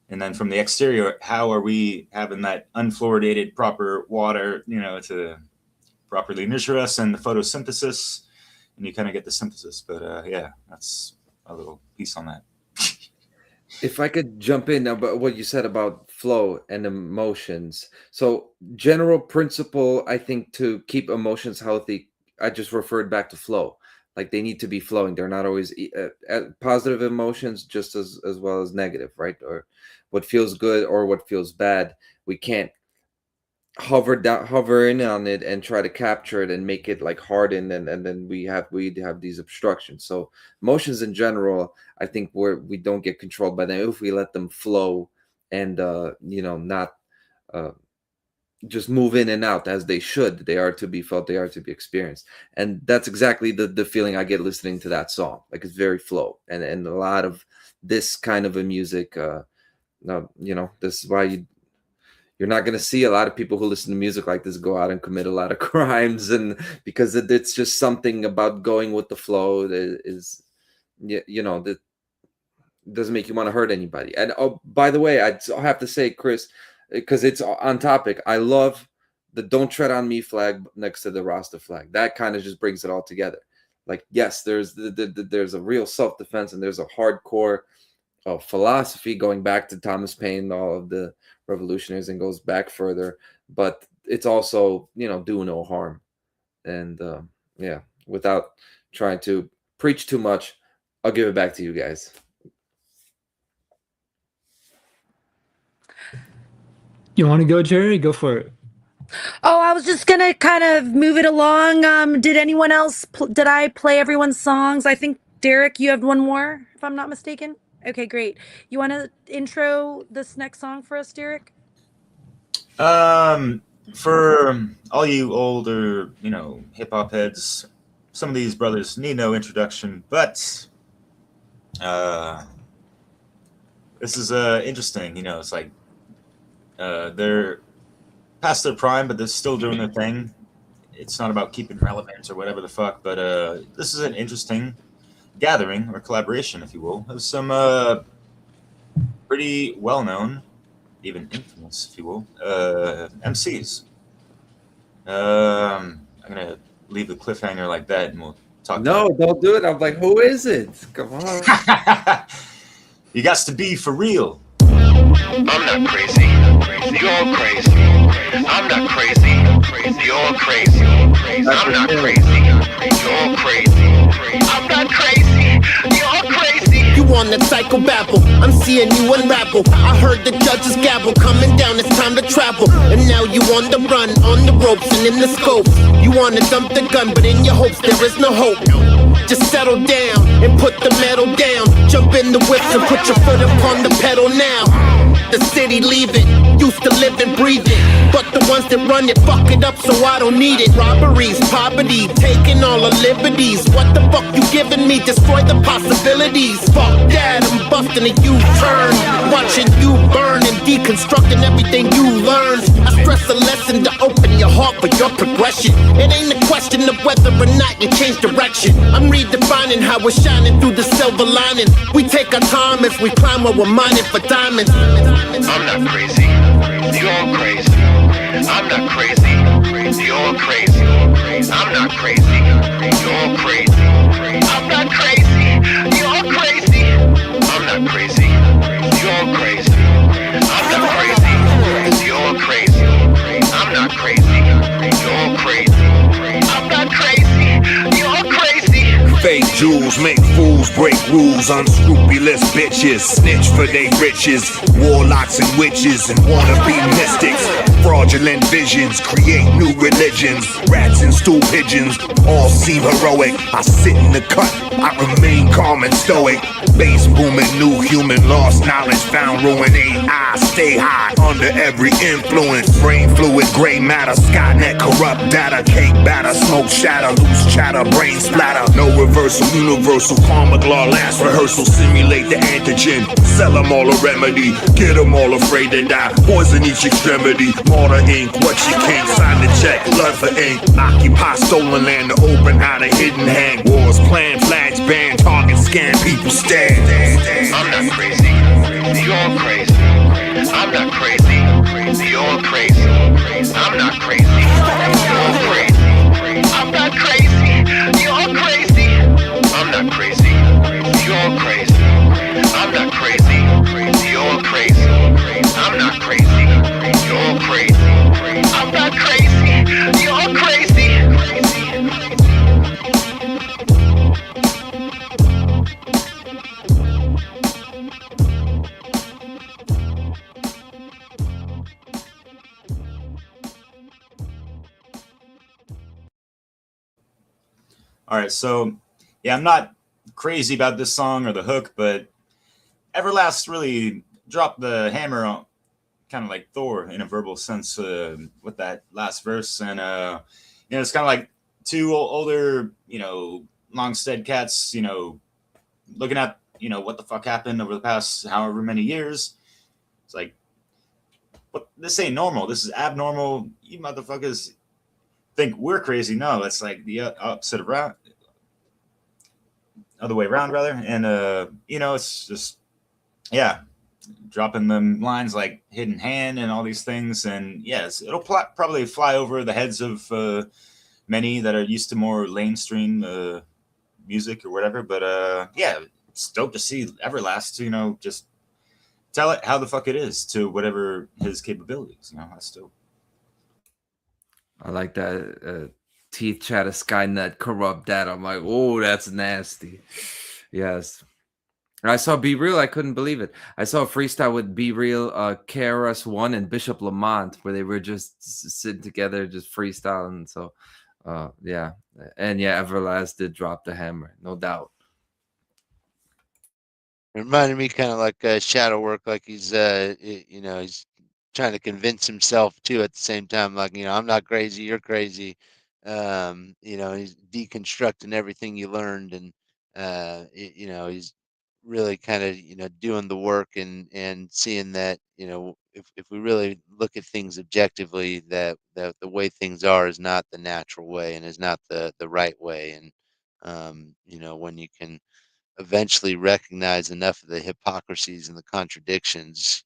And then from the exterior, how are we having that unfluoridated proper water, to properly nurture us and the photosynthesis, and you kind of get the synthesis. But yeah, that's a little piece on that. If I could jump in about what you said about flow and emotions. So, general principle, I think, to keep emotions healthy, I just referred back to flow. Like they need to be flowing. They're not always positive emotions, just as well as negative, right? Or what feels good or what feels bad. We can't hover in on it and try to capture it and make it like harden, and then we have these obstructions. So emotions in general, I think we don't get controlled by them if we let them flow and not just move in and out as they should. They are to be felt, they are to be experienced. And that's exactly the feeling I get listening to that song. Like, it's very flow, and a lot of this kind of a music, this is why you're not going to see a lot of people who listen to music like this go out and commit a lot of crimes, and because it's just something about going with the flow that is, that doesn't make you want to hurt anybody. And oh, by the way, I have to say, Chris, because it's on topic, I love the "Don't Tread on Me" flag next to the Rasta flag. That kind of just brings it all together. Like, yes, there's there's a real self-defense, and there's a hardcore philosophy going back to Thomas Paine, all of the revolutionaries, and goes back further, but it's also, do no harm. And without trying to preach too much, I'll give it back to you guys. You want to go, Jerry? Go for it. Oh, I was just gonna kind of move it along. Did anyone else? Did I play everyone's songs? I think Derek, you have one more, if I'm not mistaken. Okay, great. You want to intro this next song for us, Derek? For all you older, hip hop heads, some of these brothers need no introduction, but this is interesting. It's like they're past their prime, but they're still doing their thing. It's not about keeping relevant or whatever the fuck, but this is an interesting gathering or collaboration, if you will, of some pretty well-known, even infamous, if you will, MCs. I'm gonna leave the cliffhanger like that, and we'll talk. No, don't do it. I'm like, who is it? Come on. You got to be for real. I'm not crazy. You're crazy. I'm not crazy. You're crazy. I'm not crazy. You're crazy. I'm not crazy. You're crazy. You on that psychobabble, I'm seeing you unravel. I heard the judge's gavel coming down, it's time to travel. And now you on the run, on the ropes and in the scope. You wanna dump the gun, but in your hopes there is no hope. Just settle down and put the metal down. Jump in the whips and put your foot upon the pedal now. The city, leave it, used to live and breathe it, but the ones that run it fuck it up, so I don't need it. Robberies, poverty, taking all the liberties. What the fuck you giving me? Destroy the possibilities. Fuck that, I'm busting a U-turn, watching you burn and deconstructing everything you learned. I stress a lesson to open your heart for your progression. It ain't a question of whether or not you change direction. I'm redefining how we're shining through the silver lining. We take our time as we climb while we're mining for diamonds. I'm not crazy. You're crazy. I'm not crazy. You're crazy. I'm not crazy. You're crazy. I'm not crazy. You're crazy. I'm not crazy. You're crazy. I'm not crazy. You're crazy. I'm not crazy. You're crazy. I'm not crazy. You're crazy. Fake jewels make fools break rules. Unscrupulous bitches snitch for they riches. Warlocks and witches and wannabe mystics. Fraudulent visions create new religions. Rats and stool pigeons all seem heroic. I sit in the cut, I remain calm and stoic. Bass booming, new human lost knowledge found ruin. AI stay high under every influence. Brain fluid, gray matter, Skynet corrupt data. Cake batter, smoke shatter, loose chatter, brain splatter. No reversal, universal, karmic law, last rehearsal. Simulate the antigen, sell them all a remedy. Get them all afraid to die, poison each extremity. Martyr ink, what you can't sign the check, blood for ink. Occupy stolen land to open how the hidden hang. Wars planned, flags banned, targets scan, people stand. I'm not crazy. You're crazy. I'm not crazy. You're crazy. I'm not crazy. You're crazy. I'm not crazy. You're crazy. I'm not crazy. You're crazy. I'm not crazy. You're crazy. I'm not crazy. You're crazy. I'm not crazy. You're crazy. All right, so yeah, I'm not crazy about this song or the hook, but Everlast really dropped the hammer on, kind of like Thor in a verbal sense with that last verse, and it's kind of like two older, Longstead cats, looking at what the fuck happened over the past however many years. It's like, but this ain't normal. This is abnormal. You motherfuckers think we're crazy. No, it's like the opposite of other way around rather. And it's just dropping them lines like hidden hand and all these things. And yes, it'll probably fly over the heads of many that are used to more mainstream music or whatever. But it's dope to see Everlast, just tell it how the fuck it is to whatever his capabilities. That's dope. I like that. Teeth chat a Skynet corrupt that. I'm like, oh, that's nasty. Yes. I saw Be Real. I couldn't believe it. I saw a freestyle with Be Real, KRS-One, and Bishop Lamont, where they were just sitting together, just freestyling. So, yeah. And yeah, Everlast did drop the hammer, no doubt. It reminded me kind of like shadow work, like he's, he's trying to convince himself too at the same time, like, I'm not crazy, you're crazy. He's deconstructing everything you learned, and he's really kind of doing the work and seeing that if we really look at things objectively, that the way things are is not the natural way and is not the right way. And when you can eventually recognize enough of the hypocrisies and the contradictions,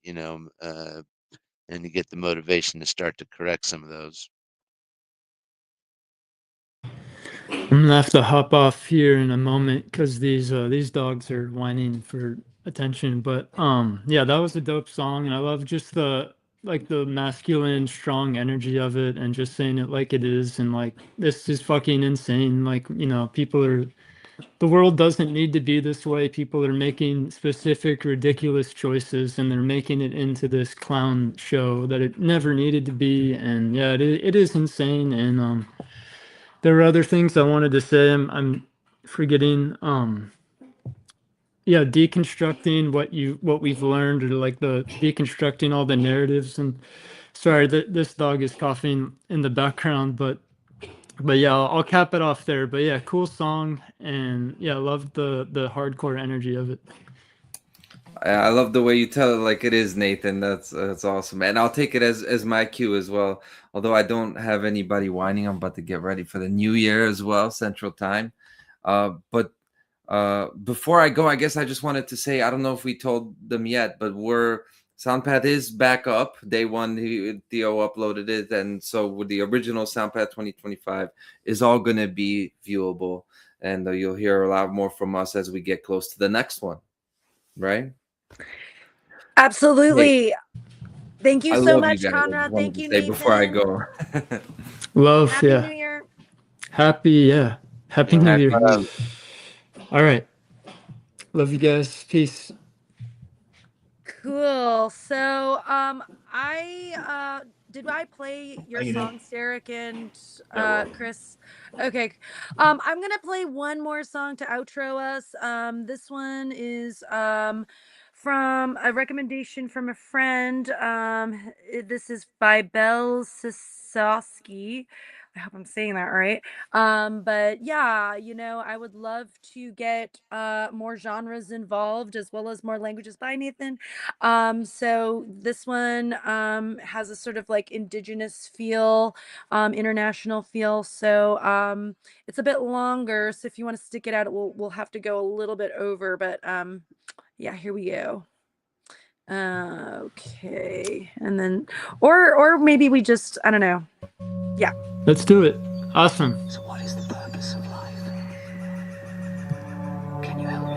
and you get the motivation to start to correct some of those. I'm gonna have to hop off here in a moment because these dogs are whining for attention. But yeah, that was a dope song, and I love just the masculine, strong energy of it, and just saying it like it is, and like this is fucking insane. Like the world doesn't need to be this way. People are making specific, ridiculous choices, and they're making it into this clown show that it never needed to be. And yeah, it is insane. And there were other things I wanted to say. I'm forgetting. Deconstructing what we've learned, or like the deconstructing all the narratives. And sorry that this dog is coughing in the background, but yeah, I'll cap it off there. But yeah, cool song, and yeah, I love the hardcore energy of it. I love the way you tell it like it is, Nathan. That's awesome, and I'll take it as my cue as well. Although I don't have anybody whining, I'm about to get ready for the new year as well, Central Time. But before I go, I guess I just wanted to say, I don't know if we told them yet, but Soundpath is back up. Day one, Theo uploaded it, and so with the original Soundpath 2025 is all going to be viewable, and you'll hear a lot more from us as we get close to the next one, right? Absolutely. Hey, thank you I so love much, you guys. Conrad. Thank you, Nathan. Nathan. Before I go, love, Happy yeah. New Year. Happy New Year. All right, love you guys. Peace. Cool. So, did I play your songs, Derek and Chris? Okay. I'm gonna play one more song to outro us. This one is from a recommendation from a friend. This is by Belle Sisowski. I hope I'm saying that right. But yeah, I would love to get more genres involved as well as more languages by Nathan. So this one has a sort of like indigenous feel, international feel. So it's a bit longer. So if you want to stick it out, we'll have to go a little bit over. But yeah, here we go. Okay, and then or maybe we just, I don't know. Yeah. Let's do it. Awesome. So what is the purpose of life? Can you help me?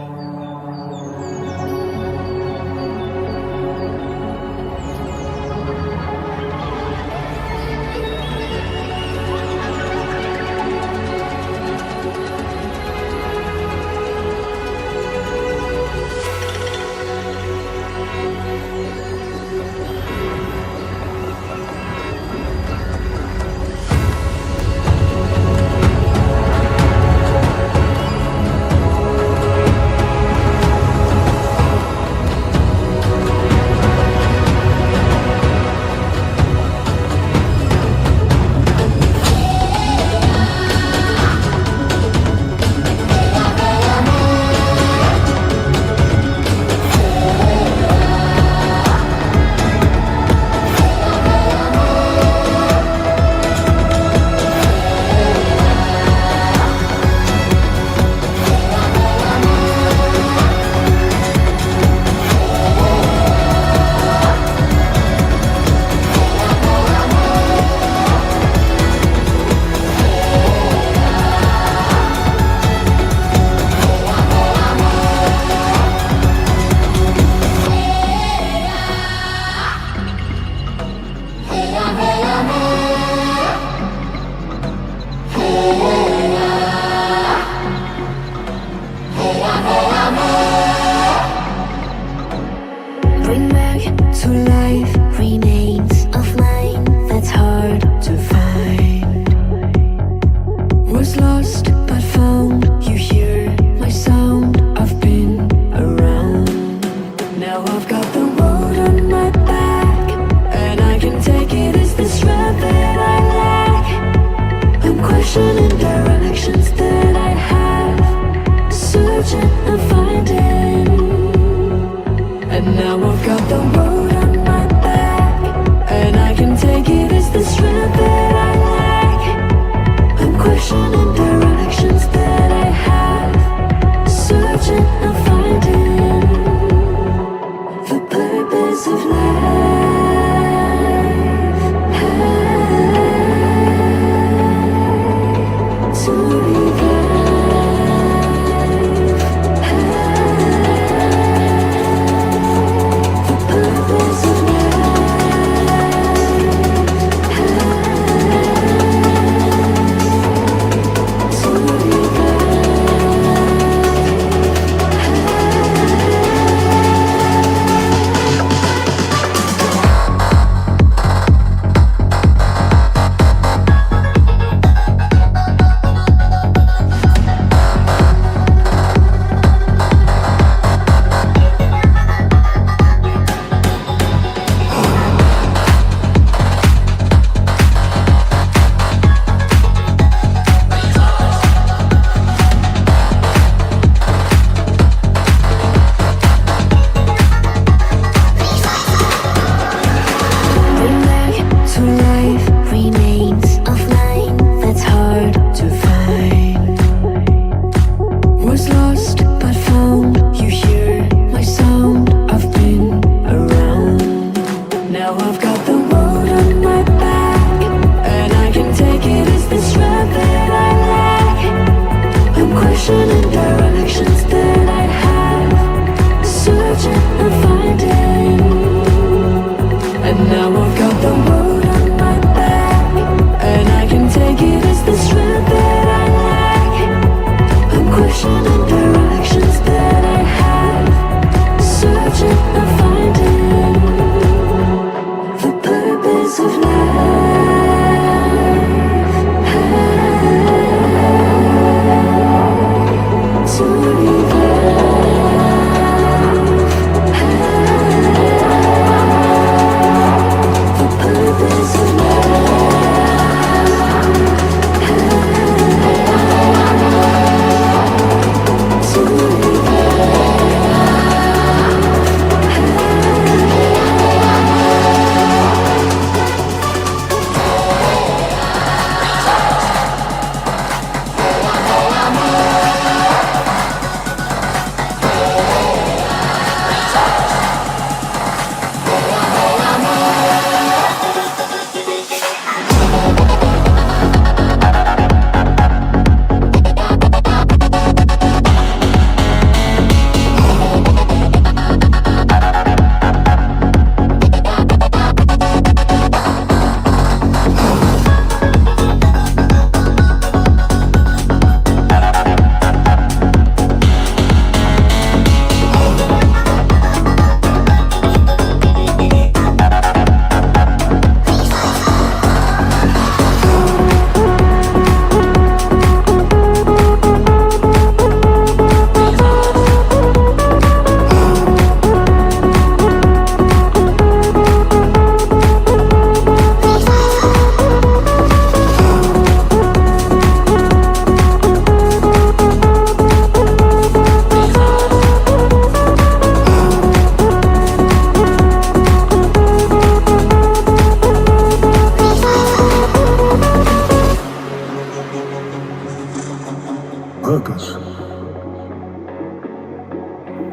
Purpose.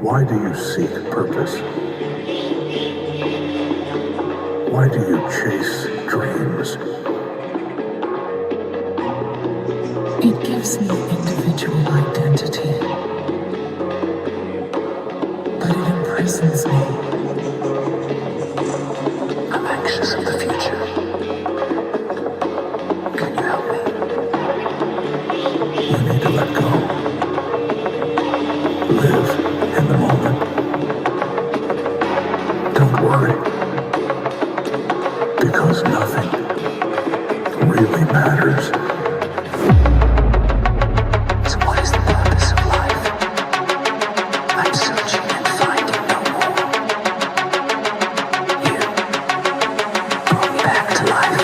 Why do you seek purpose? Why do you chase dreams? It gives me individual identity, but it imprisons me. I'm anxious of the future. Can you help me? You need to let go. Live in the moment. Don't worry. Because nothing really matters. So what is the purpose of life? I'm searching and finding no more. You brought me back to life.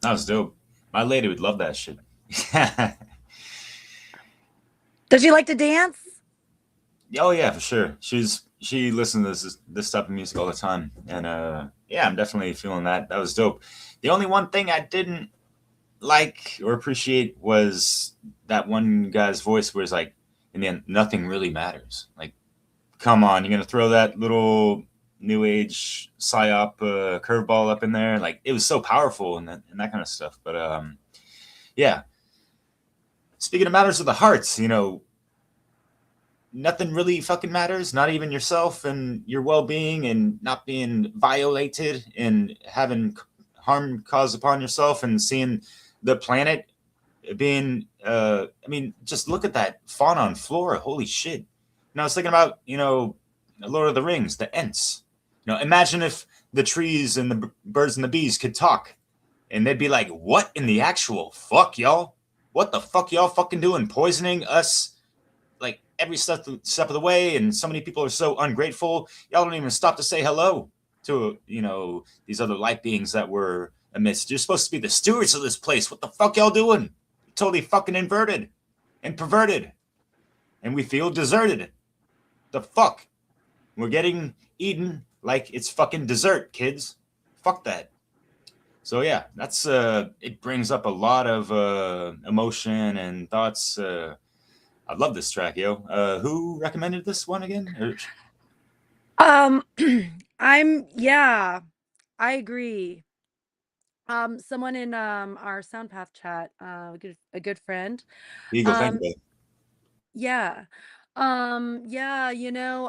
That was dope. My lady would love that shit. Does she like to dance? Oh yeah, for sure. She listens to this type of music all the time, and yeah, I'm definitely feeling that. That was dope. The only one thing I didn't like or appreciate was that one guy's voice, where it's like, in the end, nothing really matters. Like, come on, you're gonna throw that little new age psyop curveball up in there? Like, it was so powerful and that kind of stuff. But yeah. Speaking of matters of the hearts, nothing really fucking matters, not even yourself and your well-being, and not being violated and having harm caused upon yourself, and seeing the planet being I mean, just look at that fauna and flora. Holy shit. I was thinking about, Lord of the Rings, the Ents. Imagine if the trees and the birds and the bees could talk, and they'd be like, what in the actual fuck, y'all? What the fuck y'all fucking doing? Poisoning us like every step of the way, and so many people are so ungrateful. Y'all don't even stop to say hello to, these other light beings that we're amidst. You're supposed to be the stewards of this place. What the fuck y'all doing? Totally fucking inverted and perverted. And we feel deserted. The fuck? We're getting eaten like it's fucking dessert, kids. Fuck that. So yeah, that's it brings up a lot of emotion and thoughts I love this track, yo. Who recommended this one again? Um, yeah, I agree. Someone in our Soundpath chat, a good friend. Eagle, thank Um, you. yeah. Yeah,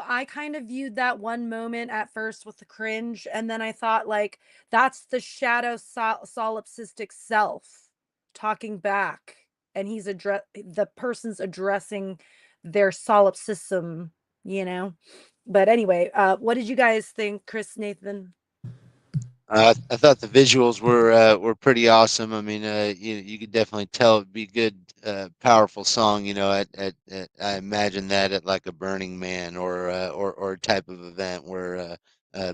I kind of viewed that one moment at first with the cringe, and then I thought like that's the shadow solipsistic self talking back, and the person's addressing their solipsism, you know. But anyway, what did you guys think, Chris, Nathan? I thought the visuals were pretty awesome. I mean, you could definitely tell it'd be a good, powerful song. I imagine that at like a Burning Man or a type of event where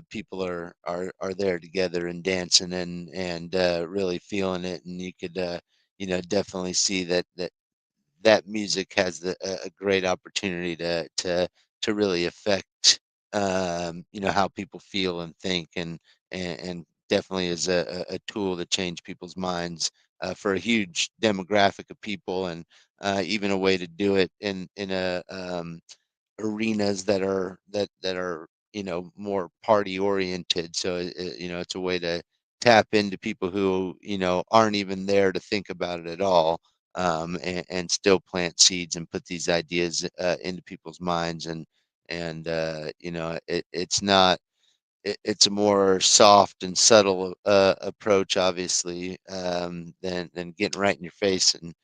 people are there together and dancing and really feeling it, and you could definitely see that music has a great opportunity to really affect how people feel and think and definitely is a tool to change people's minds for a huge demographic of people and even a way to do it in a arenas that are more party oriented, so it's a way to tap into people who aren't even there to think about it at all, and still plant seeds and put these ideas into people's minds, and it's not it's a more soft and subtle approach, obviously, than getting right in your face and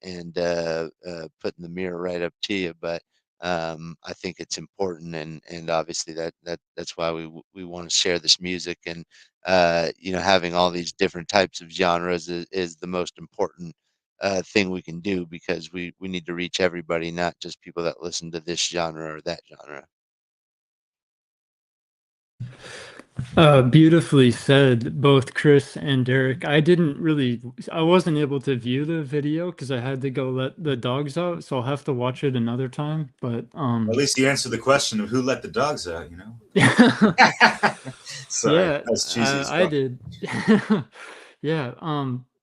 putting the mirror right up to you. But I think it's important, and obviously that's why we want to share this music, and having all these different types of genres is the most important thing we can do, because we need to reach everybody, not just people that listen to this genre or that genre. Beautifully said, both Chris and Derek. I wasn't able to view the video because I had to go let the dogs out, so I'll have to watch it another time. But At least you answered the question of who let the dogs out, you know? Sorry, yeah, that's cheesy as I fuck. did. Yeah,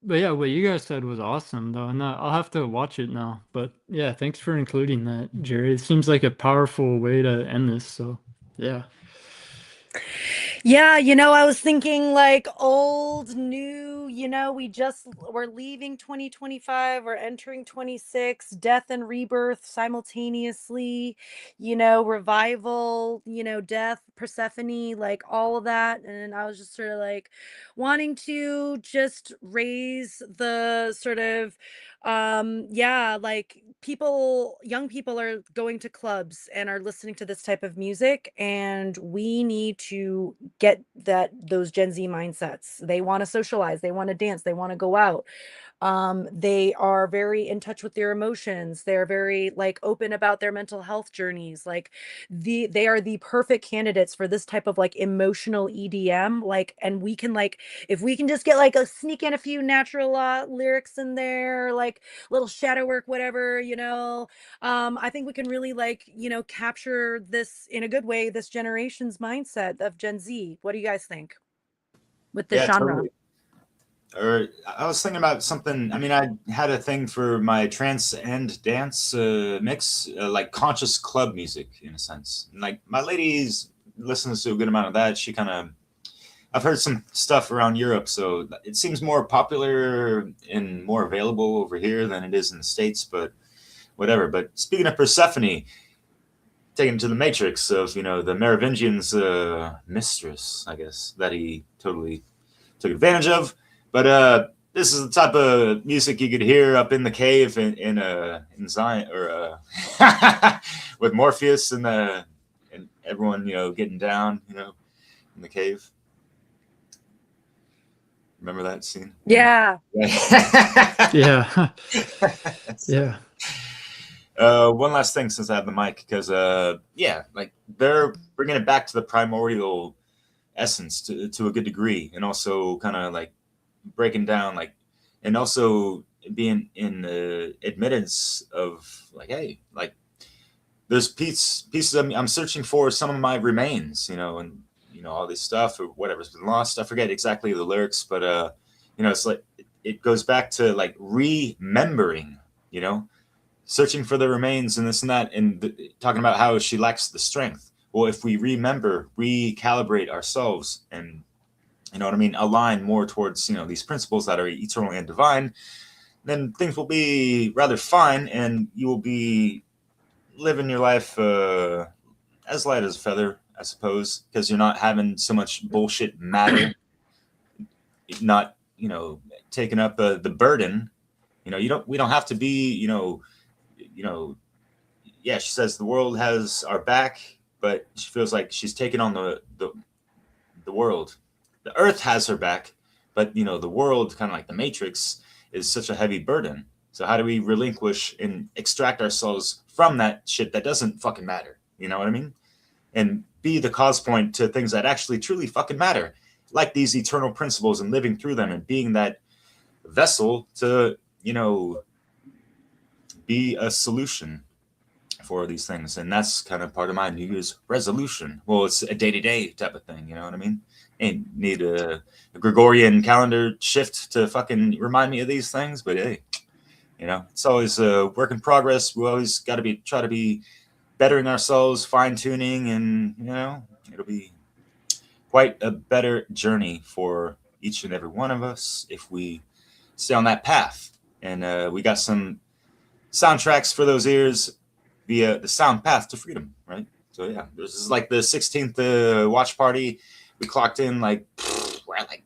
but yeah, what you guys said was awesome though, and I'll have to watch it now. But yeah, thanks for including that, Jerry. It seems like a powerful way to end this. So yeah. Yeah, I was thinking like old, new, we're leaving 2025, we're entering 26, death and rebirth simultaneously, revival, death, Persephone, like all of that. And I was just sort of like wanting to just raise the sort of yeah, like young people are going to clubs and are listening to this type of music, and we need to get those Gen Z mindsets. They want to socialize, they want to dance, they want to go out. They are very in touch with their emotions. They're very like open about their mental health journeys. Like they are the perfect candidates for this type of like emotional EDM. Like, and we can like, if we can just get like sneak in a few natural lyrics in there, like little shadow work, whatever, I think we can really like, capture this in a good way, this generation's mindset of Gen Z. What do you guys think with this Yeah, genre? totally. Or I was thinking about something. I mean, I had a thing for my trance and dance mix, like conscious club music in a sense. And like my lady's listens to a good amount of that. She kind of, I've heard some stuff around Europe, so it seems more popular and more available over here than it is in the States. But whatever. But speaking of Persephone, taken to the Matrix of the Merovingian's mistress, I guess that he totally took advantage of. But this is the type of music you could hear up in the cave in Zion, or with Morpheus and everyone getting down in the cave. Remember that scene? Yeah. Yeah. Yeah. One last thing since I have the mic, because yeah, like they're bringing it back to the primordial essence to a good degree, and also kind of like breaking down like, and also being in the admittance of like, hey, like there's pieces of me, I'm searching for some of my remains, and all this stuff or whatever's been lost. I forget exactly the lyrics, but it's like it goes back to like remembering, searching for the remains and this and that, and talking about how she lacks the strength. Well, if we remember, recalibrate ourselves, and you know what I mean, align more towards, you know, these principles that are eternal and divine, then things will be rather fine, and you will be living your life as light as a feather, I suppose, because you're not having so much bullshit matter, not, you know, taking up the burden. You know, we don't have to be, you know, yeah, she says the world has our back, but she feels like she's taking on the world. The earth has her back, but you know, the world, kind of like the Matrix, is such a heavy burden. So how do we relinquish and extract ourselves from that shit that doesn't fucking matter? You know what I mean? And be the cause point to things that actually truly fucking matter, like these eternal principles, and living through them and being that vessel to, you know, be a solution for these things. And that's kind of part of my New Year's resolution. Well, it's a day-to-day type of thing, you know what I mean? And need a Gregorian calendar shift to fucking remind me of these things, but hey, you know, it's always a work in progress. We always got to try to be bettering ourselves, fine-tuning, and you know, it'll be quite a better journey for each and every one of us if we stay on that path. And we got some soundtracks for those ears via the Soundpath to Freedom, right? So yeah, this is like the 16th watch party. We clocked in like we're at like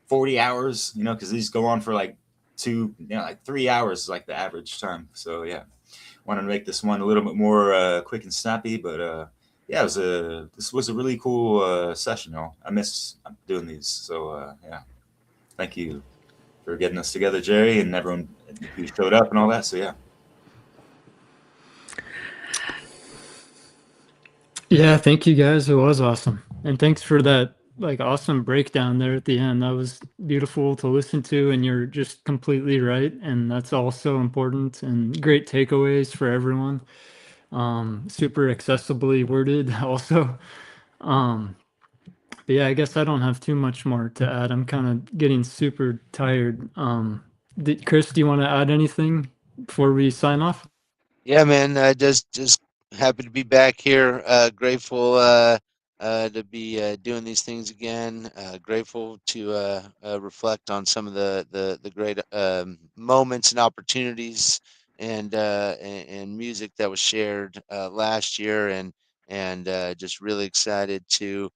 40 hours, you know, because these go on for like 3 hours is like the average time. So yeah, wanted to make this one a little bit more quick and snappy, but yeah, this was a really cool session, y'all. I miss doing these, so yeah, thank you for getting us together, Jerry, and everyone who showed up and all that. So yeah. Yeah, thank you guys. It was awesome. And thanks for that like awesome breakdown there at the end. That was beautiful to listen to, and you're just completely right. And that's also important, and great takeaways for everyone. Super accessibly worded also. But yeah, I guess I don't have too much more to add. I'm kind of getting super tired. Chris, do you want to add anything before we sign off? Yeah, man. Just happy to be back here. Grateful to be doing these things again. Grateful to reflect on some of the great moments and opportunities and music that was shared last year, and just really excited to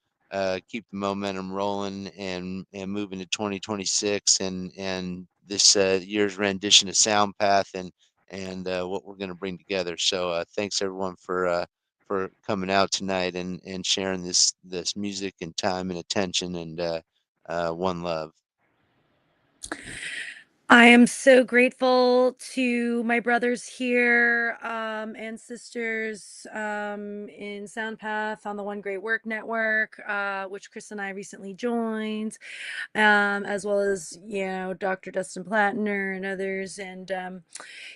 keep the momentum rolling and move into 2026 and this year's rendition of Soundpath and what we're going to bring together. So thanks everyone for coming out tonight and sharing this music and time and attention, and one love. I am so grateful to my brothers here and sisters in Soundpath on the One Great Work Network, which Chris and I recently joined, as well as, you know, Dr. Dustin Plattner and others. And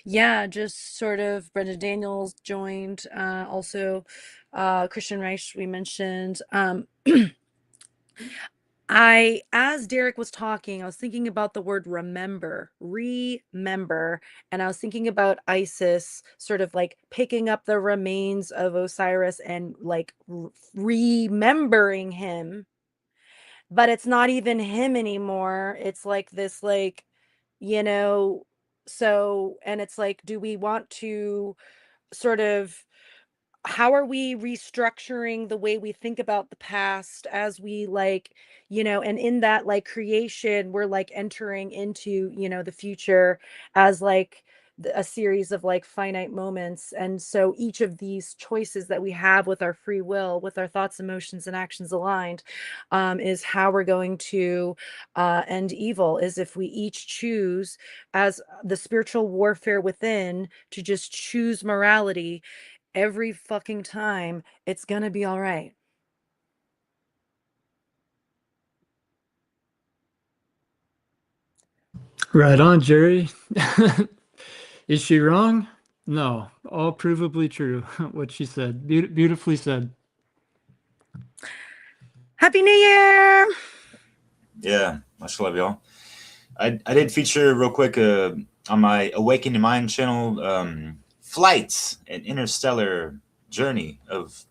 yeah, just sort of Brenda Daniels joined, also Christian Reich we mentioned. As Derek was talking, I was thinking about the word remember, and I was thinking about Isis sort of like picking up the remains of Osiris and like remembering him, but it's not even him anymore. It's like this, like, you know, so, and it's like, do we want to sort of, how are we restructuring the way we think about the past as we like, you know, and in that like creation, we're like entering into, you know, the future as like a series of like finite moments. And so each of these choices that we have with our free will, with our thoughts, emotions, and actions aligned, is how we're going to end evil, is if we each choose as the spiritual warfare within to just choose morality every fucking time, it's gonna be all right. Right on, Jerry. Is she wrong? No, all provably true. What she said. Beautifully said. Happy New Year! Yeah, much love, y'all. I did feature real quick on my Awakening Mind channel flight, an interstellar journey of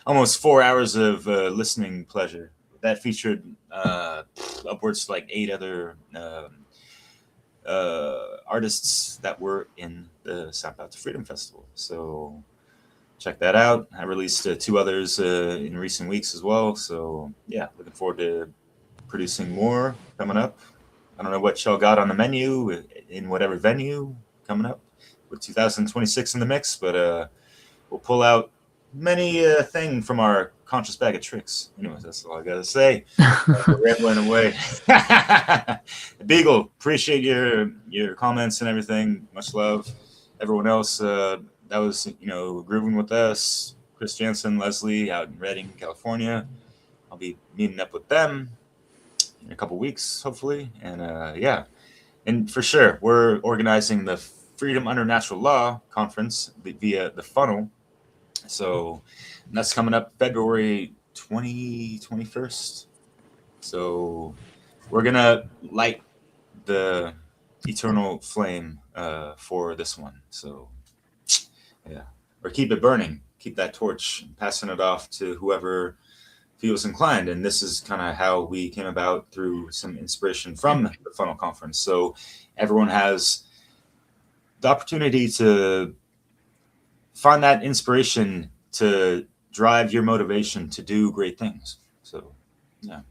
almost 4 hours of listening pleasure. That featured upwards to like 8 other artists that were in the Soundpath to Freedom Festival. So check that out. I released 2 others in recent weeks as well. So yeah, looking forward to producing more coming up. I don't know what y'all got on the menu in whatever venue coming up with 2026 in the mix, but we'll pull out many thing from our conscious bag of tricks. Anyways, that's all I gotta say. We're rambling away. Beagle, appreciate your comments and everything. Much love. Everyone else that was grooving with us, Chris Jansen, Leslie out in Redding, California. I'll be meeting up with them in a couple weeks, hopefully. And yeah, and for sure, we're organizing the Freedom Under Natural Law conference via the funnel. So that's coming up February 21st. So we're gonna light the eternal flame for this one. So yeah, or keep it burning, keep that torch, passing it off to whoever feels inclined. And this is kind of how we came about through some inspiration from the funnel conference. So everyone has the opportunity to find that inspiration to drive your motivation to do great things. So yeah,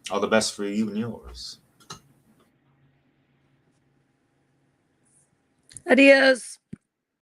all the best for you and yours. Adios.